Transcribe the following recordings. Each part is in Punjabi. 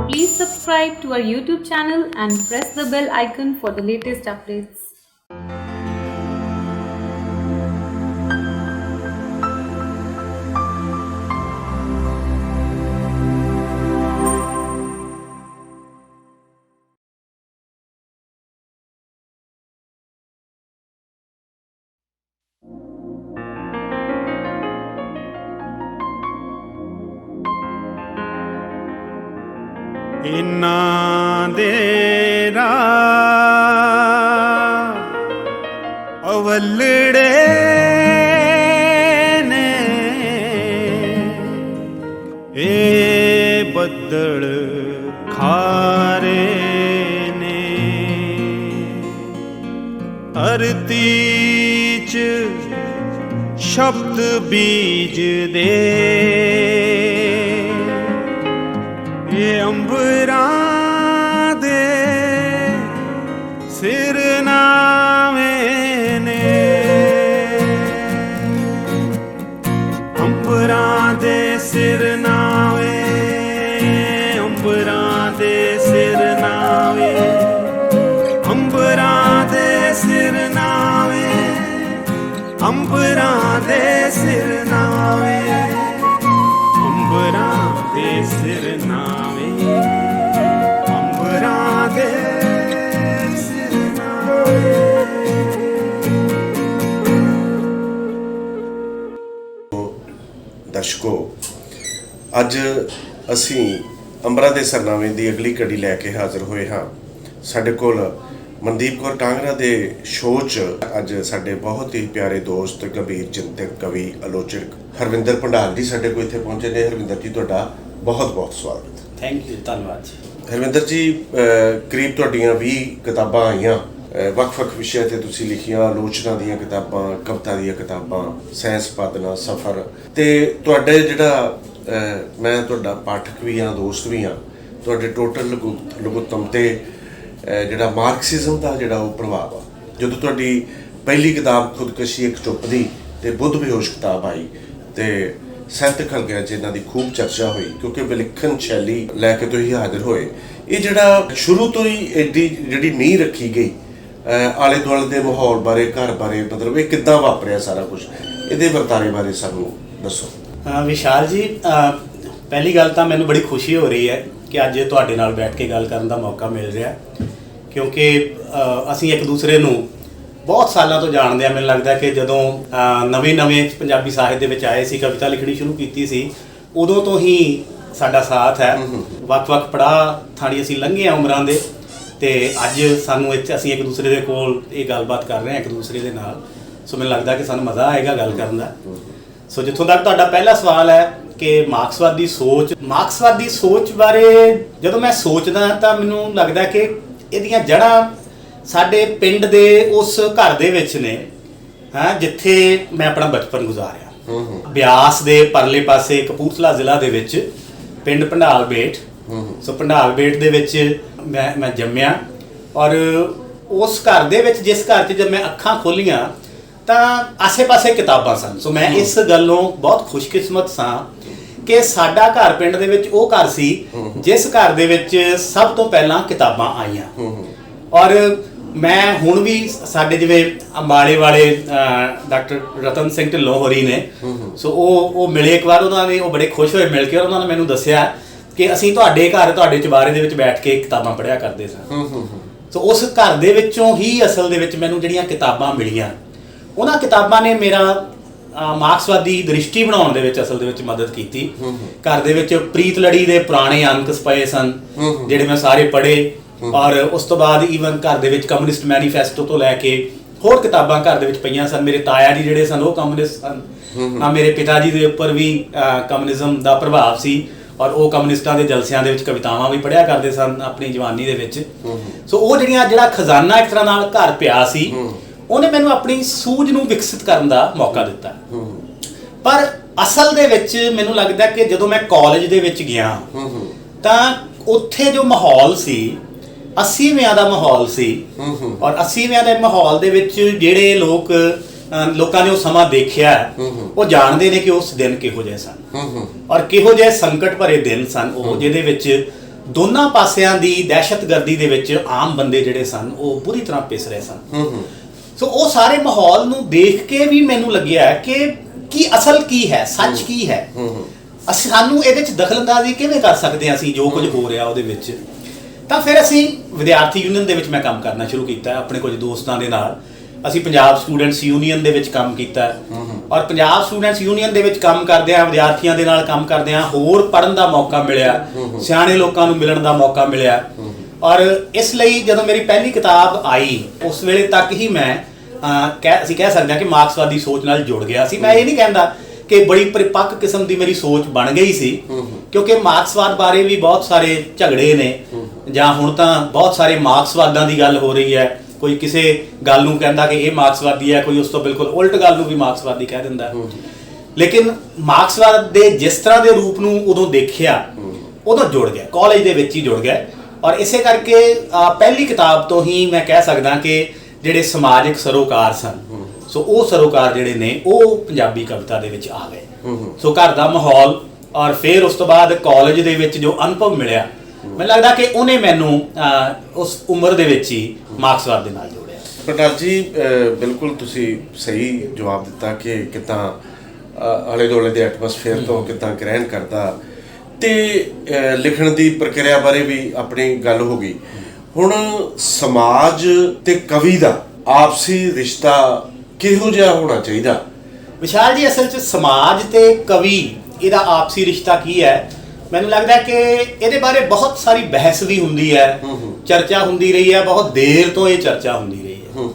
Please subscribe to our YouTube channel and press the bell icon for the latest updates. इन्ना देरा अवलड़े ने ए बदल खारे ने धरती च शब्द बीज दे ये अंबरां दे सिरनावे ने अंबरां दे सिरनावे अंबरां दे सिरनावे अंबरां दे सिरनावे अंबरां दे सिरनावे अंबरां दे सिरनावे अंबरां दे सिरनावे। दर्शकों, अज असी अंबरां दे सरनावे की अगली कड़ी लैके हाज़र होए हाँ। साडे कोल मनदीप कौर कांगड़ा के शो च अज साडे बहुत ही प्यारे दोस्त गंभीर चिंतक कवि आलोचक हरविंदर भंडाल जी साडे को इत्थे पहुंचे ने। हरविंदर जी तुहाडा बहुत बहुत स्वागत। थैंक यू, धन्यवाद जी। हरविंदर जी, करीब तुहाडियां 20 किताबां आईयां, ਵੱਖ-ਵੱਖ ਵਿਸ਼ਿਆਂ ਤੇ ਤੁਸੀਂ ਲਿਖੀਆਂ, ਆਲੋਚਨਾ ਦੀਆਂ ਕਿਤਾਬਾਂ, ਕਵਿਤਾ ਦੀਆਂ ਕਿਤਾਬਾਂ, ਸਾਇੰਸ ਪਾਦਨਾ, ਸਫ਼ਰ। ਤੇ ਤੁਹਾਡੇ ਜਿਹੜਾ ਮੈਂ ਤੁਹਾਡਾ ਪਾਠਕ ਵੀ ਹਾਂ, ਦੋਸਤ ਵੀ ਹਾਂ, ਤੁਹਾਡੇ ਟੋਟਲ ਲਘੁੱਤਮ ਤੇ ਜਿਹੜਾ ਮਾਰਕਸਿਜ਼ਮ ਦਾ ਜਿਹੜਾ ਉਹ ਪ੍ਰਭਾਵ ਆ। ਜਦੋਂ ਤੁਹਾਡੀ ਪਹਿਲੀ ਕਿਤਾਬ ਖੁਦਕਸ਼ੀ ਇੱਕ ਚੁੱਪ ਦੀ ਤੇ ਬੁੱਧ ਬੇਹੋਸ਼ ਕਿਤਾਬ ਆਈ ਤੇ ਸਾਹਿਤਕ ਹਲਕਿਆਂ 'ਚ ਇਹਨਾਂ ਦੀ ਖੂਬ ਚਰਚਾ ਹੋਈ, ਕਿਉਂਕਿ ਵਿਲੱਖਣ ਸ਼ੈਲੀ ਲੈ ਕੇ ਤੁਸੀਂ ਹਾਜ਼ਰ ਹੋਏ। ਇਹ ਜਿਹੜਾ ਸ਼ੁਰੂ ਤੋਂ ਹੀ ਐਡੀ ਜਿਹੜੀ ਨੀਂਹ ਰੱਖੀ ਗਈ ਆਲੇ ਦੁਆਲੇ ਦੇ ਮਾਹੌਲ ਬਾਰੇ, ਘਰ ਬਾਰੇ, ਮਤਲਬ ਇਹ ਕਿੱਦਾਂ ਵਾਪਰਿਆ ਸਾਰਾ ਕੁਝ, ਇਹਦੇ ਵਰਤਾਰੇ ਬਾਰੇ ਸਾਨੂੰ ਦੱਸੋ। ਵਿਸ਼ਾਲ ਜੀ, ਪਹਿਲੀ ਗੱਲ ਤਾਂ ਮੈਨੂੰ ਬੜੀ ਖੁਸ਼ੀ ਹੋ ਰਹੀ ਹੈ ਕਿ ਅੱਜ ਤੁਹਾਡੇ ਨਾਲ ਬੈਠ ਕੇ ਗੱਲ ਕਰਨ ਦਾ ਮੌਕਾ ਮਿਲ ਰਿਹਾ, ਕਿਉਂਕਿ ਅਸੀਂ ਇੱਕ ਦੂਸਰੇ ਨੂੰ ਬਹੁਤ ਸਾਲਾਂ ਤੋਂ ਜਾਣਦੇ ਹਾਂ। ਮੈਨੂੰ ਲੱਗਦਾ ਕਿ ਜਦੋਂ ਨਵੇਂ ਪੰਜਾਬੀ ਸਾਹਿਤ ਦੇ ਵਿੱਚ ਆਏ ਸੀ, ਕਵਿਤਾ ਲਿਖਣੀ ਸ਼ੁਰੂ ਕੀਤੀ ਸੀ, ਉਦੋਂ ਤੋਂ ਹੀ ਸਾਡਾ ਸਾਥ ਹੈ। ਵੱਖ-ਵੱਖ ਪੜਾਅ ਥਾਣੀ ਅਸੀਂ ਲੰਘੇ ਆ ਉਮਰਾਂ ਦੇ, ਤੇ ਅੱਜ ਸਾਨੂੰ ਇੱਥੇ ਅਸੀਂ ਇੱਕ ਦੂਸਰੇ ਦੇ ਕੋਲ ਇਹ ਗੱਲਬਾਤ ਕਰ ਰਹੇ ਹਾਂ ਇੱਕ ਦੂਸਰੇ ਦੇ ਨਾਲ। ਸੋ ਮੈਨੂੰ ਲੱਗਦਾ ਕਿ ਸਾਨੂੰ ਮਜ਼ਾ ਆਏਗਾ ਗੱਲ ਕਰਨ ਦਾ। ਸੋ ਜਿੱਥੋਂ ਤੱਕ ਤੁਹਾਡਾ ਪਹਿਲਾ ਸਵਾਲ ਹੈ ਕਿ ਮਾਰਕਸਵਾਦੀ ਸੋਚ ਬਾਰੇ ਜਦੋਂ ਮੈਂ ਸੋਚਦਾ ਤਾਂ ਮੈਨੂੰ ਲੱਗਦਾ ਕਿ ਇਹਦੀਆਂ ਜੜ੍ਹਾਂ ਸਾਡੇ ਪਿੰਡ ਦੇ ਉਸ ਘਰ ਦੇ ਵਿੱਚ ਨੇ, ਜਿੱਥੇ ਮੈਂ ਆਪਣਾ ਬਚਪਨ ਗੁਜ਼ਾਰਿਆ। ਬਿਆਸ ਦੇ ਪਰਲੇ ਪਾਸੇ ਕਪੂਰਥਲਾ ਜ਼ਿਲ੍ਹਾ ਦੇ ਵਿੱਚ ਪਿੰਡ ਭੰਡਾਲ ਬੇਟ। ਸੋ ਭੰਡਾਲ ਬੇਟ ਦੇ ਵਿੱਚ ਮੈਂ ਜੰਮਿਆ, ਔਰ ਉਸ ਘਰ ਦੇ ਵਿੱਚ, ਜਿਸ ਘਰ 'ਚ ਜਦ ਮੈਂ ਅੱਖਾਂ ਖੋਲ੍ਹੀਆਂ ਤਾਂ ਆਸੇ-ਪਾਸੇ ਕਿਤਾਬਾਂ ਸਨ। ਸੋ ਮੈਂ ਇਸ ਗੱਲੋਂ ਬਹੁਤ ਖੁਸ਼ਕਿਸਮਤ ਸਾਂ ਕਿ ਸਾਡਾ ਘਰ ਪਿੰਡ ਦੇ ਵਿੱਚ ਉਹ ਘਰ ਸੀ ਜਿਸ ਘਰ ਦੇ ਵਿੱਚ ਸਭ ਤੋਂ ਪਹਿਲਾਂ ਕਿਤਾਬਾਂ ਆਈਆਂ। ਔਰ ਮੈਂ ਹੁਣ ਵੀ ਸਾਡੇ ਜਿਵੇਂ ਅੰਬਾਲੇ ਵਾਲੇ ਡਾਕਟਰ ਰਤਨ ਸਿੰਘ ਢਿੱਲੋਂ ਹੋਰੀ ਨੇ, ਸੋ ਉਹ ਮਿਲੇ ਇੱਕ ਵਾਰ, ਉਹਨਾਂ ਨੇ ਉਹ ਬੜੇ ਖੁਸ਼ ਹੋਏ ਮਿਲ ਕੇ, ਔਰ ਉਹਨਾਂ ਨੇ ਮੈਨੂੰ ਦੱਸਿਆ ਕਿ ਅਸੀਂ ਤੁਹਾਡੇ ਘਰ, ਤੁਹਾਡੇ ਚੁਬਾਰੇ ਦੇ ਵਿੱਚ ਬੈਠ ਕੇ ਕਿਤਾਬਾਂ ਪੜ੍ਹਿਆ ਕਰਦੇ ਸਾਂ। ਸੋ ਉਸ ਘਰ ਦੇ ਵਿੱਚੋਂ ਹੀ ਅਸਲ ਦੇ ਵਿੱਚ ਮੈਨੂੰ ਜਿਹੜੀਆਂ ਕਿਤਾਬਾਂ ਮਿਲੀਆਂ, ਉਹਨਾਂ ਕਿਤਾਬਾਂ ਨੇ ਮੇਰਾ ਮਾਰਕਸਵਾਦੀ ਦ੍ਰਿਸ਼ਟੀ ਬਣਾਉਣ ਦੇ ਵਿੱਚ ਅਸਲ ਦੇ ਵਿੱਚ ਮਦਦ ਕੀਤੀ। ਘਰ ਦੇ ਵਿੱਚ ਪ੍ਰੀਤ ਲੜੀ ਦੇ ਪੁਰਾਣੇ ਅੰਕ ਪਏ ਸਨ ਜਿਹੜੇ ਮੈਂ ਸਾਰੇ ਪੜ੍ਹੇ, ਔਰ ਉਸ ਤੋਂ ਬਾਅਦ ਈਵਨ ਘਰ ਦੇ ਵਿੱਚ ਕਮਿਊਨਿਸਟ ਮੈਨੀਫੈਸਟੋ ਤੋਂ ਲੈ ਕੇ ਹੋਰ ਕਿਤਾਬਾਂ ਘਰ ਦੇ ਵਿੱਚ ਪਈਆਂ ਸਨ। ਮੇਰੇ ਤਾਇਆ ਜੀ ਜਿਹੜੇ ਸਨ ਉਹ ਕਮਿਊਨਿਸਟ ਸਨ, ਮੇਰੇ ਪਿਤਾ ਜੀ ਦੇ ਉੱਪਰ ਵੀ ਕਮਿਊਨਿਜ਼ਮ ਦਾ ਪ੍ਰਭਾਵ ਸੀ, ਔਰ ਉਹ ਕਮਿਊਨਿਸਟਾਂ ਦੇ ਜਲਸਿਆਂ ਦੇ ਵਿੱਚ ਕਵਿਤਾਵਾਂ ਵੀ ਪੜ੍ਹਿਆ ਕਰਦੇ ਸਨ ਆਪਣੀ ਜਵਾਨੀ ਦੇ ਵਿੱਚ। ਸੋ ਉਹ ਜਿਹੜਾ ਖਜ਼ਾਨਾ ਇੱਕ ਤਰ੍ਹਾਂ ਨਾਲ ਘਰ ਪਿਆ ਸੀ, ਉਹਨੇ ਮੈਨੂੰ ਆਪਣੀ ਸੂਝ ਨੂੰ ਵਿਕਸਿਤ ਕਰਨ ਦਾ ਮੌਕਾ ਦਿੱਤਾ। ਪਰ ਅਸਲ ਦੇ ਵਿੱਚ ਮੈਨੂੰ ਲੱਗਦਾ ਕਿ ਜਦੋਂ ਮੈਂ ਕਾਲਜ ਦੇ ਵਿੱਚ ਗਿਆ ਤਾਂ ਉੱਥੇ ਜੋ ਮਾਹੌਲ ਸੀ 80ਵਿਆਂ ਦਾ ਮਾਹੌਲ ਸੀ, ਔਰ 80ਵਿਆਂ ਦੇ ਮਾਹੌਲ ਦੇ ਵਿੱਚ ਜਿਹੜੇ ਲੋਕਾਂ ਨੇ ਉਹ ਸਮਾਂ ਦੇਖਿਆ, ਉਹ ਜਾਣਦੇ ਨੇ ਕਿ ਉਸ ਦਿਨ ਕਿਹੋ ਜਿਹੇ ਸਨ, ਔਰ ਕਿਹੋ ਜਿਹੇ ਸੰਕਟ ਭਰੇ ਦਿਨ ਸਨ ਉਹ, ਜਿਹਦੇ ਵਿੱਚ ਦੋਨਾਂ ਪਾਸਿਆਂ ਦੀ ਦਹਿਸ਼ਤਗਰਦੀ ਦੇ ਵਿੱਚ ਆਮ ਬੰਦੇ ਜਿਹੜੇ ਸਨ ਉਹ ਬੁਰੀ ਤਰ੍ਹਾਂ ਪਿਸ ਰਹੇ ਸਨ। ਸੋ ਉਹ ਸਾਰੇ ਮਾਹੌਲ ਨੂੰ ਦੇਖ ਕੇ ਵੀ ਮੈਨੂੰ ਲੱਗਿਆ ਕਿ ਕੀ ਅਸਲ ਕੀ ਹੈ, ਸੱਚ ਕੀ ਹੈ, ਅਸੀਂ ਸਾਨੂੰ ਇਹਦੇ 'ਚ ਦਖਲਅੰਦਾਜ਼ੀ ਕਿਵੇਂ ਕਰ ਸਕਦੇ ਹਾਂ ਅਸੀਂ ਜੋ ਕੁਝ ਹੋ ਰਿਹਾ ਉਹਦੇ ਵਿੱਚ। ਤਾਂ ਫਿਰ ਅਸੀਂ ਵਿਦਿਆਰਥੀ ਯੂਨੀਅਨ ਦੇ ਵਿੱਚ ਮੈਂ ਕੰਮ ਕਰਨਾ ਸ਼ੁਰੂ ਕੀਤਾ ਆਪਣੇ ਕੁਝ ਦੋਸਤਾਂ ਦੇ ਨਾਲ। ਅਸੀਂ ਪੰਜਾਬ ਸਟੂਡੈਂਟਸ ਯੂਨੀਅਨ ਦੇ ਵਿੱਚ ਕੰਮ ਕੀਤਾ ਔਰ ਪੰਜਾਬ ਸਟੂਡੈਂਟਸ ਯੂਨੀਅਨ ਦੇ ਵਿੱਚ ਕੰਮ ਕਰਦਿਆਂ ਵਿਦਿਆਰਥੀਆਂ ਦੇ ਨਾਲ ਕੰਮ ਕਰਦਿਆਂ ਹੋਰ ਪੜ੍ਹਨ ਦਾ ਮੌਕਾ ਮਿਲਿਆ, ਸਿਆਣੇ ਲੋਕਾਂ ਨੂੰ ਮਿਲਣ ਦਾ ਮੌਕਾ ਮਿਲਿਆ। ਔਰ ਇਸ ਲਈ ਜਦੋਂ ਮੇਰੀ ਪਹਿਲੀ ਕਿਤਾਬ ਆਈ ਉਸ ਵੇਲੇ ਤੱਕ ਹੀ ਮੈਂ ਅਸੀਂ ਕਹਿ ਸਕਦੇ ਹਾਂ ਕਿ ਮਾਰਕਸਵਾਦੀ ਸੋਚ ਨਾਲ ਜੁੜ ਗਿਆ ਸੀ। ਮੈਂ ਇਹ ਨਹੀਂ ਕਹਿੰਦਾ ਕਿ ਬੜੀ ਪਰਿਪੱਕ ਕਿਸਮ ਦੀ ਮੇਰੀ ਸੋਚ ਬਣ ਗਈ ਸੀ, ਕਿਉਂਕਿ ਮਾਰਕਸਵਾਦ ਬਾਰੇ ਵੀ ਬਹੁਤ ਸਾਰੇ ਝਗੜੇ ਨੇ, ਜਾਂ ਹੁਣ ਤਾਂ ਬਹੁਤ ਸਾਰੇ ਮਾਰਕਸਵਾਦਾਂ ਦੀ ਗੱਲ ਹੋ ਰਹੀ ਹੈ। ਕੋਈ ਕਿਸੇ ਗੱਲ ਨੂੰ ਕਹਿੰਦਾ ਕਿ ਇਹ ਮਾਰਕਸਵਾਦੀ ਹੈ, ਕੋਈ ਉਸ ਤੋਂ ਬਿਲਕੁਲ ਉਲਟ ਗੱਲ ਨੂੰ ਵੀ ਮਾਰਕਸਵਾਦੀ ਕਹਿ ਦਿੰਦਾ। ਲੇਕਿਨ ਮਾਰਕਸਵਾਦ ਦੇ ਜਿਸ ਤਰ੍ਹਾਂ ਦੇ ਰੂਪ ਨੂੰ ਉਦੋਂ ਦੇਖਿਆ ਉਦੋਂ ਜੁੜ ਗਿਆ, ਕਾਲਜ ਦੇ ਵਿੱਚ ਹੀ ਜੁੜ ਗਿਆ। ਔਰ ਇਸੇ ਕਰਕੇ ਪਹਿਲੀ ਕਿਤਾਬ ਤੋਂ ਹੀ ਮੈਂ ਕਹਿ ਸਕਦਾ ਕਿ ਜਿਹੜੇ ਸਮਾਜਿਕ ਸਰੋਕਾਰ ਸਨ, ਸੋ ਉਹ ਸਰੋਕਾਰ ਜਿਹੜੇ ਨੇ ਉਹ ਪੰਜਾਬੀ ਕਵਿਤਾ ਦੇ ਵਿੱਚ ਆ ਗਏ। ਸੋ ਘਰ ਦਾ ਮਾਹੌਲ ਔਰ ਫਿਰ ਉਸ ਤੋਂ ਬਾਅਦ ਕਾਲਜ ਦੇ ਵਿੱਚ ਜੋ ਅਨੁਭਵ ਮਿਲਿਆ, ਮੈਨੂੰ ਲੱਗਦਾ ਕਿ ਉਹਨੇ ਮੈਨੂੰ ਉਸ ਉਮਰ ਦੇ ਵਿੱਚ ਹੀ ਮਾਰਕਸਵਾਦ ਦੇ ਨਾਲ ਜੋੜਿਆ। ਪ੍ਰਤਾਪ ਜੀ, ਬਿਲਕੁਲ ਤੁਸੀਂ ਸਹੀ ਜਵਾਬ ਦਿੱਤਾ ਕਿ ਕਿੱਦਾਂ ਆਲੇ ਦੁਆਲੇ ਦੇ ਐਟਮੋਸਫੇਅਰ ਤੋਂ ਕਿੱਦਾਂ ਗ੍ਰਹਿਣ ਕਰਦਾ, ਤੇ ਲਿਖਣ ਦੀ ਪ੍ਰਕਿਰਿਆ ਬਾਰੇ ਵੀ ਆਪਣੀ ਗੱਲ ਹੋ ਗਈ। ਹੁਣ ਸਮਾਜ ਤੇ ਕਵੀ ਦਾ ਆਪਸੀ ਰਿਸ਼ਤਾ ਕਿਹੋ ਜਿਹਾ ਹੋਣਾ ਚਾਹੀਦਾ? ਵਿਸ਼ਾਲ ਜੀ, ਅਸਲ 'ਚ ਸਮਾਜ ਤੇ ਕਵੀ ਇਹਦਾ ਆਪਸੀ ਰਿਸ਼ਤਾ ਕੀ ਹੈ, ਮੈਨੂੰ ਲੱਗਦਾ ਕਿ ਇਹਦੇ ਬਾਰੇ ਬਹੁਤ ਸਾਰੀ ਬਹਿਸ ਵੀ ਹੁੰਦੀ ਹੈ, ਚਰਚਾ ਹੁੰਦੀ ਰਹੀ ਹੈ, ਬਹੁਤ ਦੇਰ ਤੋਂ ਇਹ ਚਰਚਾ ਹੁੰਦੀ ਰਹੀ ਹੈ।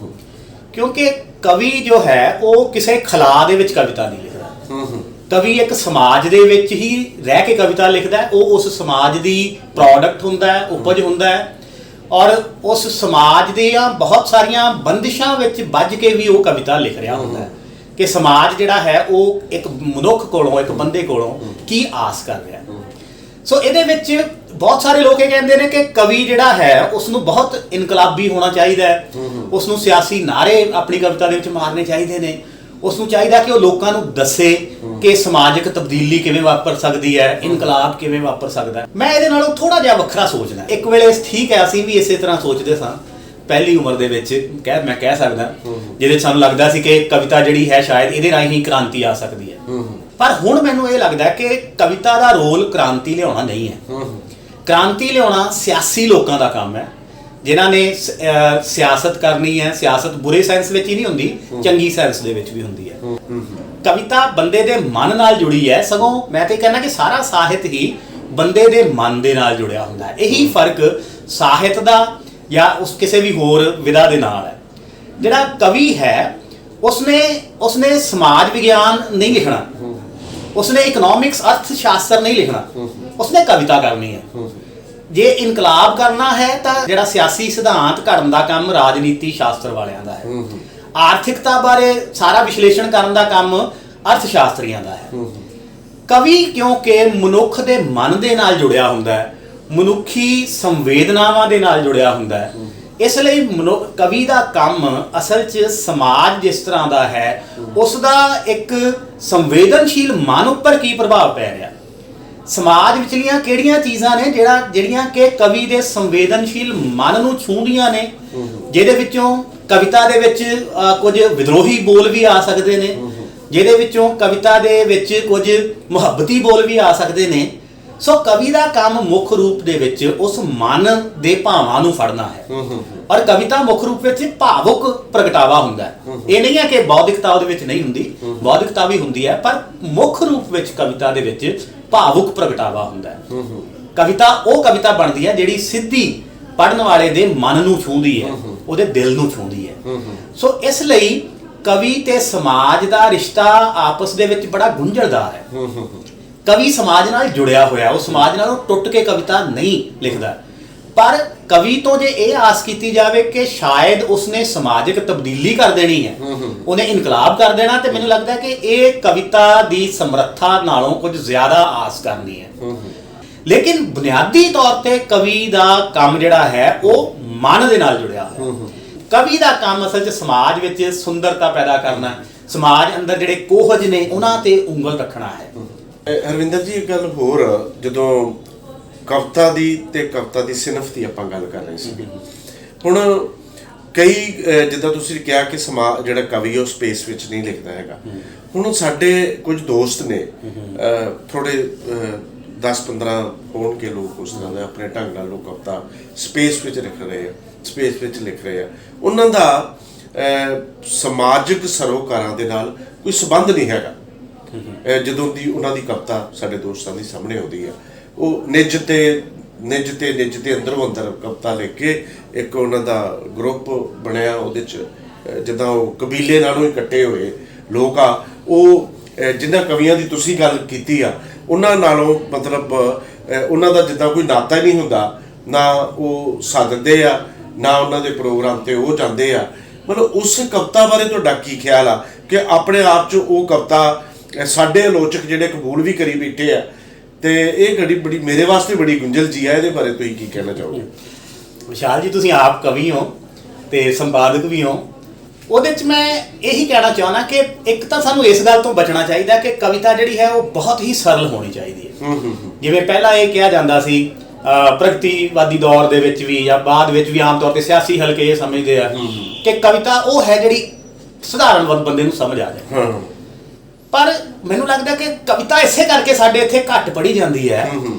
ਕਿਉਂਕਿ ਕਵੀ ਜੋ ਹੈ ਉਹ ਕਿਸੇ ਖਲਾ ਦੇ ਵਿੱਚ ਕਵਿਤਾ ਨਹੀਂ ਲਿਖਦਾ। ਕਵੀ ਇੱਕ ਸਮਾਜ ਦੇ ਵਿੱਚ ਹੀ ਰਹਿ ਕੇ ਕਵਿਤਾ ਲਿਖਦਾ ਹੈ। ਉਹ ਉਸ ਸਮਾਜ ਦੀ ਪ੍ਰੋਡਕਟ ਹੁੰਦਾ ਹੈ, ਉਪਜ ਹੁੰਦਾ ਹੈ, ਔਰ ਉਸ ਸਮਾਜ ਦੀਆਂ ਬਹੁਤ ਸਾਰੀਆਂ ਬੰਦਿਸ਼ਾਂ ਵਿੱਚ ਵੱਜ ਕੇ ਵੀ ਉਹ ਕਵਿਤਾ ਲਿਖ ਰਿਹਾ ਹੁੰਦਾ ਹੈ ਕਿ ਸਮਾਜ ਜਿਹੜਾ ਹੈ ਉਹ ਇੱਕ ਮਨੁੱਖ ਕੋਲੋਂ, ਇੱਕ ਬੰਦੇ ਕੋਲੋਂ ਕੀ ਆਸ ਕਰ ਰਿਹਾ। ਸੋ ਇਹਦੇ ਵਿੱਚ ਬਹੁਤ ਸਾਰੇ ਲੋਕ ਇਹ ਕਹਿੰਦੇ ਨੇ ਕਿ ਕਵੀ ਜਿਹੜਾ ਹੈ ਉਸ ਨੂੰ ਬਹੁਤ ਇਨਕਲਾਬੀ ਹੋਣਾ ਚਾਹੀਦਾ ਹੈ, ਉਸ ਨੂੰ ਸਿਆਸੀ ਨਾਅਰੇ ਆਪਣੀ ਕਵਿਤਾ ਦੇ ਵਿੱਚ ਮਾਰਨੇ ਚਾਹੀਦੇ ਨੇ, ਉਸ ਨੂੰ ਚਾਹੀਦਾ ਕਿ ਉਹ ਲੋਕਾਂ ਨੂੰ ਦੱਸੇ ਕਿ ਸਮਾਜਿਕ ਤਬਦੀਲੀ ਕਿਵੇਂ ਵਾਪਰ ਸਕਦੀ ਹੈ, ਇਨਕਲਾਬ ਕਿਵੇਂ ਵਾਪਰ ਸਕਦਾ ਹੈ। ਮੈਂ ਇਹਦੇ ਨਾਲੋਂ ਥੋੜਾ ਜਿਹਾ ਵੱਖਰਾ ਸੋਚਦਾ। ਇੱਕ ਵੇਲੇ ਠੀਕ ਹੈ, ਅਸੀਂ ਵੀ ਇਸੇ ਤਰ੍ਹਾਂ ਸੋਚਦੇ ਸਾਂ ਪਹਿਲੀ ਉਮਰ ਦੇ ਵਿੱਚ, ਮੈਂ ਕਹਿ ਸਕਦਾ, ਜਿਹਦੇ ਸਾਨੂੰ ਲੱਗਦਾ ਸੀ ਕਿ ਕਵਿਤਾ ਜਿਹੜੀ ਹੈ ਸ਼ਾਇਦ ਇਹਦੇ ਰਾਹੀਂ ਹੀ ਕ੍ਰਾਂਤੀ ਆ ਸਕਦੀ ਹੈ। ਪਰ ਹੁਣ ਮੈਨੂੰ ਇਹ ਲੱਗਦਾ ਕਿ ਕਵਿਤਾ ਦਾ ਰੋਲ ਕ੍ਰਾਂਤੀ ਲਿਆਉਣਾ ਨਹੀਂ ਹੈ। ਕ੍ਰਾਂਤੀ ਲਿਆਉਣਾ ਸਿਆਸੀ ਲੋਕਾਂ ਦਾ ਕੰਮ ਹੈ, ਜਿਨ੍ਹਾਂ ਨੇ ਸਿਆਸਤ ਕਰਨੀ ਹੈ। ਸਿਆਸਤ ਬੁਰੇ ਸੈਂਸ ਵਿੱਚ ਹੀ ਨਹੀਂ ਹੁੰਦੀ, ਚੰਗੀ ਸੈਂਸ ਦੇ ਵਿੱਚ ਵੀ ਹੁੰਦੀ ਹੈ। ਕਵਿਤਾ ਬੰਦੇ ਦੇ ਮਨ ਨਾਲ ਜੁੜੀ ਹੈ, ਸਗੋਂ ਮੈਂ ਤੇ ਕਹਿੰਦਾ ਕਿ ਸਾਰਾ ਸਾਹਿਤ ਹੀ ਬੰਦੇ ਦੇ ਮਨ ਦੇ ਨਾਲ ਜੁੜਿਆ ਹੁੰਦਾ ਹੈ। ਇਹੀ ਫਰਕ ਸਾਹਿਤ ਦਾ ਜਾਂ ਉਸ ਕਿਸੇ ਵੀ ਹੋਰ ਵਿਧਾ ਦੇ ਨਾਲ ਹੈ। ਜਿਹੜਾ ਕਵੀ ਹੈ ਉਸਨੇ ਸਮਾਜ ਵਿਗਿਆਨ ਨਹੀਂ ਲਿਖਣਾ, ਉਸਨੇ ਇਕਨੋਮਿਕਸ ਅਰਥ ਸ਼ਾਸਤਰ ਨਹੀਂ ਲਿਖਣਾ, ਉਸਨੇ ਕਵਿਤਾ ਕਰਨੀ ਹੈ। ਜੇ ਇਨਕਲਾਬ ਕਰਨਾ ਹੈ ਤਾਂ ਜਿਹੜਾ ਸਿਆਸੀ ਸਿਧਾਂਤ ਘੜਨ ਦਾ ਕੰਮ ਰਾਜਨੀਤੀ ਸ਼ਾਸਤਰ ਵਾਲਿਆਂ ਦਾ ਹੈ। ਆਰਥਿਕਤਾ ਬਾਰੇ ਸਾਰਾ ਵਿਸ਼ਲੇਸ਼ਣ ਕਰਨ ਦਾ ਕੰਮ ਅਰਥ ਸ਼ਾਸਤਰੀਆਂ ਦਾ ਹੈ। ਕਵੀ ਕਿਉਂਕਿ ਮਨੁੱਖ ਦੇ ਮਨ ਦੇ ਨਾਲ ਜੁੜਿਆ ਹੁੰਦਾ ਹੈ, ਮਨੁੱਖੀ ਸੰਵੇਦਨਾਵਾਂ ਦੇ ਨਾਲ ਜੁੜਿਆ ਹੁੰਦਾ ਹੈ, ਇਸ ਲਈ ਕਵੀ ਦਾ ਕੰਮ ਅਸਲ 'ਚ ਸਮਾਜ ਜਿਸ ਤਰ੍ਹਾਂ ਦਾ ਹੈ ਉਸ ਦਾ ਇੱਕ ਸੰਵੇਦਨਸ਼ੀਲ ਮਨ ਉੱਪਰ ਕੀ ਪ੍ਰਭਾਵ ਪੈ ਰਿਹਾ, ਸਮਾਜ ਵਿਚਲੀਆਂ ਕਿਹੜੀਆਂ ਚੀਜ਼ਾਂ ਨੇ ਜਿਹੜੀਆਂ ਕਿ ਕਵੀ ਦੇ ਸੰਵੇਦਨਸ਼ੀਲ ਮਨ ਨੂੰ ਛੂਹਦੀਆਂ ਨੇ, ਜਿਹਦੇ ਵਿੱਚੋਂ ਕਵਿਤਾ ਦੇ ਵਿੱਚ ਕੁਝ ਵਿਦਰੋਹੀ ਬੋਲ ਵੀ ਆ ਸਕਦੇ ਨੇ, ਜਿਹਦੇ ਵਿੱਚੋਂ ਕਵਿਤਾ ਦੇ ਵਿੱਚ ਕੁਝ ਮੁਹੱਬਤੀ ਬੋਲ ਵੀ ਆ ਸਕਦੇ ਨੇ। ਸੋ ਕਵੀ ਦਾ ਕੰਮ ਮੁੱਖ ਰੂਪ ਦੇ ਵਿੱਚ ਉਸ ਮਨ ਦੇ ਭਾਵਾਂ ਨੂੰ ਫੜਨਾ ਹੈ, ਔਰ ਕਵਿਤਾ ਮੁੱਖ ਰੂਪ ਵਿੱਚ ਭਾਵੁਕ ਪ੍ਰਗਟਾਵਾ ਹੁੰਦਾ ਹੈ। ਇਹ ਨਹੀਂ ਹੈ ਕਿ ਬੌਧਿਕਤਾ ਉਹਦੇ ਵਿੱਚ ਨਹੀਂ ਹੁੰਦੀ, ਬੌਧਿਕਤਾ ਵੀ ਹੁੰਦੀ ਹੈ, ਪਰ ਮੁੱਖ ਰੂਪ ਵਿੱਚ ਕਵਿਤਾ ਦੇ ਵਿੱਚ ਭਾਵੁਕ ਪ੍ਰਗਟਾਵਾ ਹੁੰਦਾ ਹੈ। ਕਵਿਤਾ ਉਹ ਕਵਿਤਾ ਬਣਦੀ ਹੈ ਜਿਹੜੀ ਸਿੱਧੀ ਪੜ੍ਹਨ ਵਾਲੇ ਦੇ ਮਨ ਨੂੰ ਛੂਹਦੀ ਹੈ, ਉਹਦੇ ਦਿਲ ਨੂੰ ਛੂਹਦੀ ਹੈ। ਸੋ ਇਸ ਲਈ ਕਵੀ ਤੇ ਸਮਾਜ ਦਾ ਰਿਸ਼ਤਾ ਆਪਸ ਦੇ ਵਿੱਚ ਬੜਾ ਗੁੰਝਲਦਾਰ ਹੈ। ਕਵੀ ਸਮਾਜ ਨਾਲ ਜੁੜਿਆ ਹੋਇਆ, ਉਹ ਸਮਾਜ ਨਾਲੋਂ ਟੁੱਟ ਕੇ ਕਵਿਤਾ ਨਹੀਂ ਲਿਖਦਾ। ਪਰ ਕਵੀ ਤੋਂ ਜੇ ਇਹ ਆਸ ਕੀਤੀ ਜਾਵੇ ਕਿ ਸ਼ਾਇਦ ਉਸਨੇ ਸਮਾਜਿਕ ਤਬਦੀਲੀ ਕਰ ਦੇਣੀ ਹੈ, ਉਹਨੇ ਇਨਕਲਾਬ ਕਰ ਦੇਣਾ, ਤੇ ਮੈਨੂੰ ਲੱਗਦਾ ਕਿ ਇਹ ਕਵਿਤਾ ਦੀ ਸਮਰੱਥਾ ਨਾਲੋਂ ਕੁਝ ਜ਼ਿਆਦਾ ਆਸ ਕਰਨੀ ਹੈ। ਲੇਕਿਨ ਬੁਨਿਆਦੀ ਤੌਰ ਤੇ ਕਵੀ ਦਾ ਕੰਮ ਜਿਹੜਾ ਹੈ ਉਹ ਮਨ ਦੇ ਨਾਲ ਜੁੜਿਆ ਹੋਇਆ। ਕਵੀ ਦਾ ਕੰਮ ਅਸਲ 'ਚ ਸਮਾਜ ਵਿੱਚ ਸੁੰਦਰਤਾ ਪੈਦਾ ਕਰਨਾ, ਸਮਾਜ ਅੰਦਰ ਜਿਹੜੇ ਕੋਹਜ ਨੇ ਉਹਨਾਂ ਤੇ ਉਂਗਲ ਰੱਖਣਾ ਹੈ। ਹਰਵਿੰਦਰ ਜੀ, ਇੱਕ ਗੱਲ ਹੋਰ, ਜਦੋਂ ਕਵਿਤਾ ਦੀ ਤੇ ਕਵਿਤਾ ਦੀ ਸਿਨਫ ਦੀ ਆਪਾਂ ਗੱਲ ਕਰ ਰਹੇ ਸੀ। ਹੁਣ ਕਈ ਜਿੱਦਾਂ ਤੁਸੀਂ ਕਿਹਾ ਕਿ ਜਿਹੜਾ ਕਵੀ ਉਹ ਸਪੇਸ ਵਿੱਚ ਨਹੀਂ ਲਿਖਦਾ ਹੈਗਾ। ਹੁਣ ਸਾਡੇ ਕੁਝ ਦੋਸਤ ਨੇ ਥੋੜੇ 10-15 ਹੋਣਗੇ ਲੋਕ ਉਸ ਤਰ੍ਹਾਂ ਦੇ ਆਪਣੇ ਢੰਗ ਨਾਲ ਲੋਕ ਕਵਿਤਾ ਸਪੇਸ ਵਿੱਚ ਲਿਖ ਰਹੇ ਆ। ਉਹਨਾਂ ਦਾ ਸਮਾਜਿਕ ਸਰੋਕਾਰਾਂ ਦੇ ਨਾਲ ਕੋਈ ਸੰਬੰਧ ਨਹੀਂ ਹੈਗਾ। ਜਦੋਂ ਦੀ ਉਹਨਾਂ ਦੀ ਕਵਿਤਾ ਸਾਡੇ ਦੋਸਤਾਂ ਦੇ ਸਾਹਮਣੇ ਆਉਂਦੀ ਆ, ਉਹ ਨਿੱਜ ਤੇ ਅੰਦਰੋਂ ਅੰਦਰ ਕਵਿਤਾ ਲਿਖ ਕੇ ਇੱਕ ਉਹਨਾਂ ਦਾ ਗਰੁੱਪ ਬਣਿਆ। ਉਹਦੇ 'ਚ ਜਿੱਦਾਂ ਉਹ ਕਬੀਲੇ ਨਾਲੋਂ ਹੀ ਇਕੱਠੇ ਹੋਏ ਲੋਕ ਆ, ਉਹ ਜਿਨ੍ਹਾਂ ਕਵੀਆਂ ਦੀ ਤੁਸੀਂ ਗੱਲ ਕੀਤੀ ਆ ਉਹਨਾਂ ਨਾਲੋਂ ਮਤਲਬ ਉਹਨਾਂ ਦਾ ਜਿੱਦਾਂ ਕੋਈ ਨਾਤਾ ਹੀ ਨਹੀਂ ਹੁੰਦਾ, ਨਾ ਉਹ ਸੱਦਦੇ ਆ ਨਾ ਉਹਨਾਂ ਦੇ ਪ੍ਰੋਗਰਾਮ ਤੇ ਉਹ ਜਾਂਦੇ ਆ। ਮਤਲਬ ਉਸ ਕਵਿਤਾ ਬਾਰੇ ਤੁਹਾਡਾ ਕੀ ਖਿਆਲ ਆ ਕਿ ਆਪਣੇ ਆਪ 'ਚ ਉਹ ਕਵਿਤਾ ਸਾਡੇ ਆਲੋਚਕ ਜਿਹੜੇ ਕਬੂਲ ਵੀ ਕਰੀ ਬੈਠੇ ਆ, ਤੇ ਇਹ ਬੜੀ ਮੇਰੇ ਵਾਸਤੇ ਬੜੀ ਗੁੰਝਲ ਜੀ ਆ। ਇਹਦੇ ਬਾਰੇ ਤੁਸੀਂ ਕੀ ਕਹਿਣਾ ਚਾਹੋਗੇ? ਵਿਸ਼ਾਲ ਜੀ, ਤੁਸੀਂ ਆਪ ਕਵੀ ਹੋ ਤੇ ਸੰਪਾਦਕ ਵੀ ਹੋ। ਉਹਦੇ 'ਚ ਮੈਂ ਇਹੀ ਕਹਿਣਾ ਚਾਹੁੰਦਾ ਕਿ ਇੱਕ ਤਾਂ ਸਾਨੂੰ ਇਸ ਗੱਲ ਤੋਂ ਬਚਣਾ ਚਾਹੀਦਾ ਕਿ ਕਵਿਤਾ ਜਿਹੜੀ ਹੈ ਉਹ ਬਹੁਤ ਹੀ ਸਰਲ ਹੋਣੀ ਚਾਹੀਦੀ ਹੈ। ਜਿਵੇਂ ਪਹਿਲਾਂ ਇਹ ਕਿਹਾ ਜਾਂਦਾ ਸੀ ਪ੍ਰਗਤੀਵਾਦੀ ਦੌਰ ਦੇ ਵਿੱਚ ਵੀ ਜਾਂ ਬਾਅਦ ਵਿੱਚ ਵੀ ਆਮ ਤੌਰ ਤੇ ਸਿਆਸੀ ਹਲਕੇ ਇਹ ਸਮਝਦੇ ਆ ਕਿ ਕਵਿਤਾ ਉਹ ਹੈ ਜਿਹੜੀ ਸਧਾਰਨ ਬੰਦੇ ਨੂੰ ਸਮਝ ਆ ਜਾਏ। ਪਰ ਮੈਨੂੰ ਲੱਗਦਾ ਕਿ ਕਵਿਤਾ ਇਸੇ ਕਰਕੇ ਸਾਡੇ ਇੱਥੇ ਘੱਟ ਪੜ੍ਹੀ ਜਾਂਦੀ ਹੈ